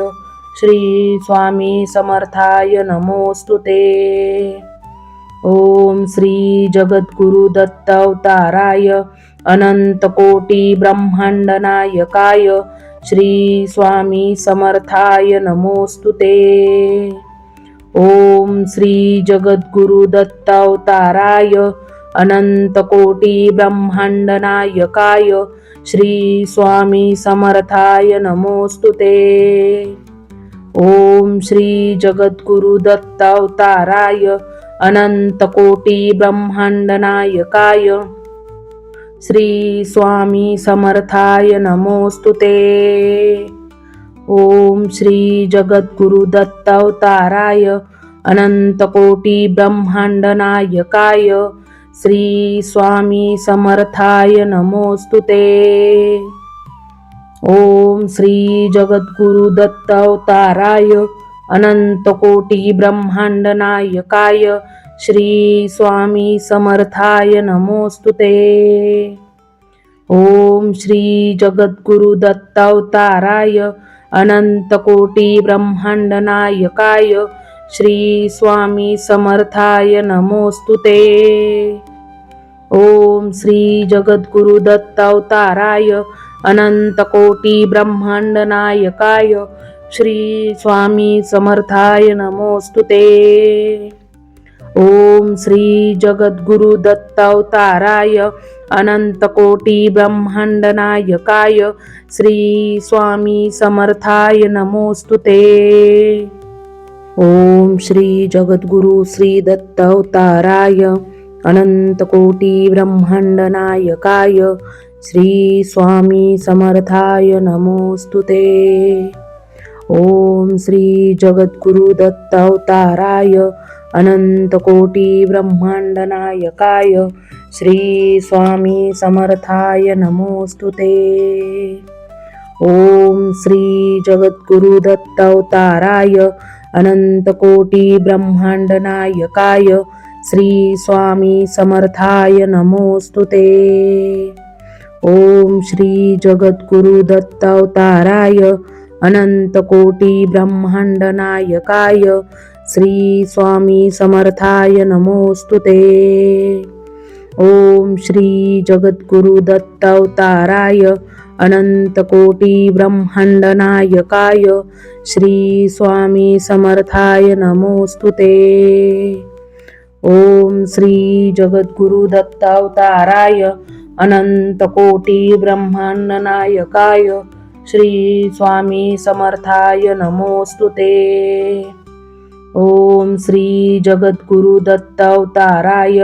श्री स्वामी समर्थाय नमोस्तुते। ओम श्री जगद्गुरु दत्तावताराय अनंतकोटी ब्रह्मांड नायकाय श्री स्वामी समर्थाय नमोस्तुते। ओम श्री जगद्गुरु दत्तावताराय अनंतकोटी ब्रह्मांड नायकाय श्री स्वामी समर्थाय नमोस्तुते। ओम श्री जगद्गुरु दत्तावताराय अनंतकोटी ब्रह्मांड नायकाय श्री स्वामी समर्थाय नमोस्तुते। ओम श्री जगद्गुरु दत्तावताराय अनंतकोटी ब्रह्मांड नायकाय श्री स्वामी समर्थाय नमोस्तुते। ओम श्री जगद्गुरु दत्तावताराय अनंतकोटी ब्रह्मांड नायकाय श्री स्वामी समर्थाय नमोस्तुते। ओम श्री जगद्गुरु दत्तावताराय अनंतकोटी ब्रह्मांड नायकाय श्री स्वामी समर्थाय नमोस्तुते। ओम श्री जगद्गुरु दत्तावताराय अनंतकोटी ब्रह्मांड नायकाय श्री स्वामी समर्थाय नमोस्तुते। ओम श्री जगद्गुरु दत्तावताराय अनंतकोटी ब्रह्मांड नायकाय श्री स्वामी समर्थाय नमोस्तुते। ओम श्री जगद्गुरु श्री दत्तावताराय अनंतकोटी ब्रह्मांड नायकाय श्री स्वामी समर्थाय नमोस्तुते। ओम श्री जगद्गुरु दत्तावताराय अनंतकोटी ब्रह्मांड नायकाय श्री स्वामी समर्थाय नमोस्तुते। ओम श्री जगद्गुरु दत्तावताराय अनंतकोटी ब्रह्मांड नायकाय श्री स्वामी समर्थाय नमोस्तुते। ओम श्री जगद्गुरु दत्तावताराय अनंतकोटी ब्रह्मांड नायकाय श्री स्वामी समर्थाय नमोस्तुते। ओम श्री जगद्गुरु दत्तावताराय अनंतकोटी ब्रह्मांड नायकाय श्री स्वामी समर्थाय नमोस्तुते। ओम श्री जगद्गुरु दत्तावताराय अनंतकोटी ब्रह्मांड नायकाय श्री स्वामी समर्थाय नमोस्तुते। ओम श्री जगद्गुरु दत्तावताराय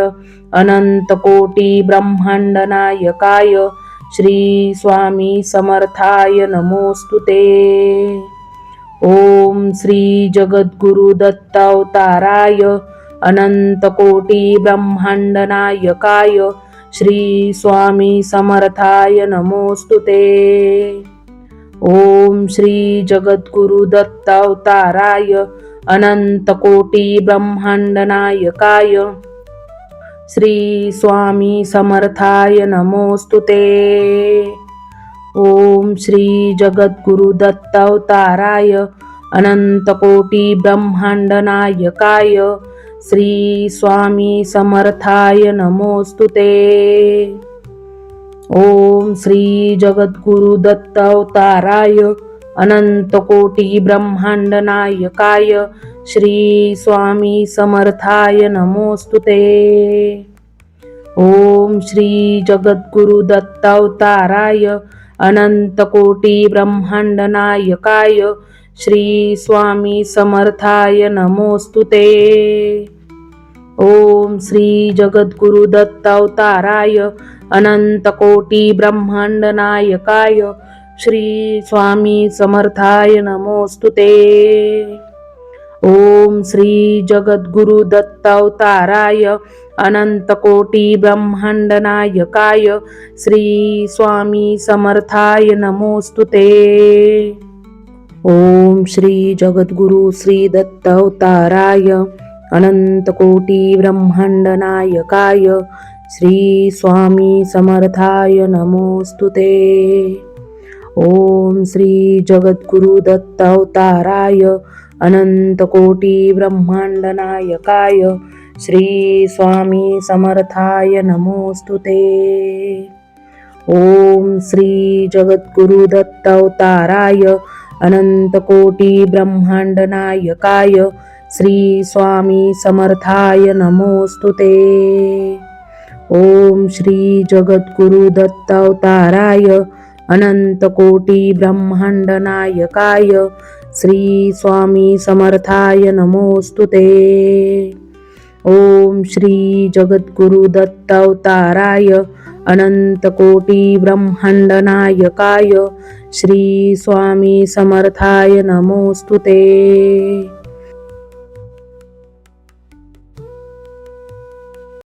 अनंतकोटी ब्रह्मांड नायकाय श्री स्वामी समर्थाय नमोस्तुते। ओम श्री जगद्गुरु दत्तावताराय अनंतकोटी ब्रह्मांड नायकाय श्री स्वामी समर्थाय नमोस्तुते। ओम श्री जगद्गुरु दत्तावताराय अनंतकोटी ब्रह्मांड नायकाय श्री स्वामी समर्थाय नमोस्तुते। ओम श्री जगद्गुरु दत्तावताराय अनंतकोटी ब्रह्मांड नायकाय श्री स्वामी समर्थाय नमोस्तुते। ओम श्री जगद्गुरु दत्तावताराय अनंतकोटी ब्रह्मांड नायकाय श्री स्वामी समर्थाय नमोस्तुते। ओम श्री जगद्गुरु दत्तावताराय अनंतकोटी ब्रह्मांड नायकाय श्री स्वामी समर्थाय नमोस्तुते। ओम श्री जगद्गुरु दत्तावताराय अनंतकोटी ब्रह्मांड नायकाय श्री स्वामी समर्थाय नमोस्तुते। ओम श्री जगद्गुरु दत्तावताराय अनंतकोटी ब्रह्मांड नायकाय श्री स्वामी समर्थाय नमोस्तुते। ओम श्री जगद्गुरु श्री दत्त अवताराय अनंतकोटी ब्रह्मांड नायकाय श्री स्वामी समर्थाय नमोस्तुते। ओम श्री जगद्गुरु दत्त अवताराय अनंतकोटी ब्रह्मांड नायकाय श्री स्वामी समर्थाय नमोस्तुते। ओम श्री जगद्गुरु दत्त अवताराय अनंतकोटी ब्रह्मांड नायकाय श्री स्वामी समर्थाय नमोस्तुते। ओम श्री जगद्गुरु दत्त अवताराय अनंतकोटी ब्रह्मांड नायकाय श्री स्वामी समर्थाय नमोस्तुते। ओम श्री जगद्गुरु दत्त अवताराय अनंतकोटी ब्रह्मांड नायकाय श्री स्वामी समर्थाय नमोस्तुते।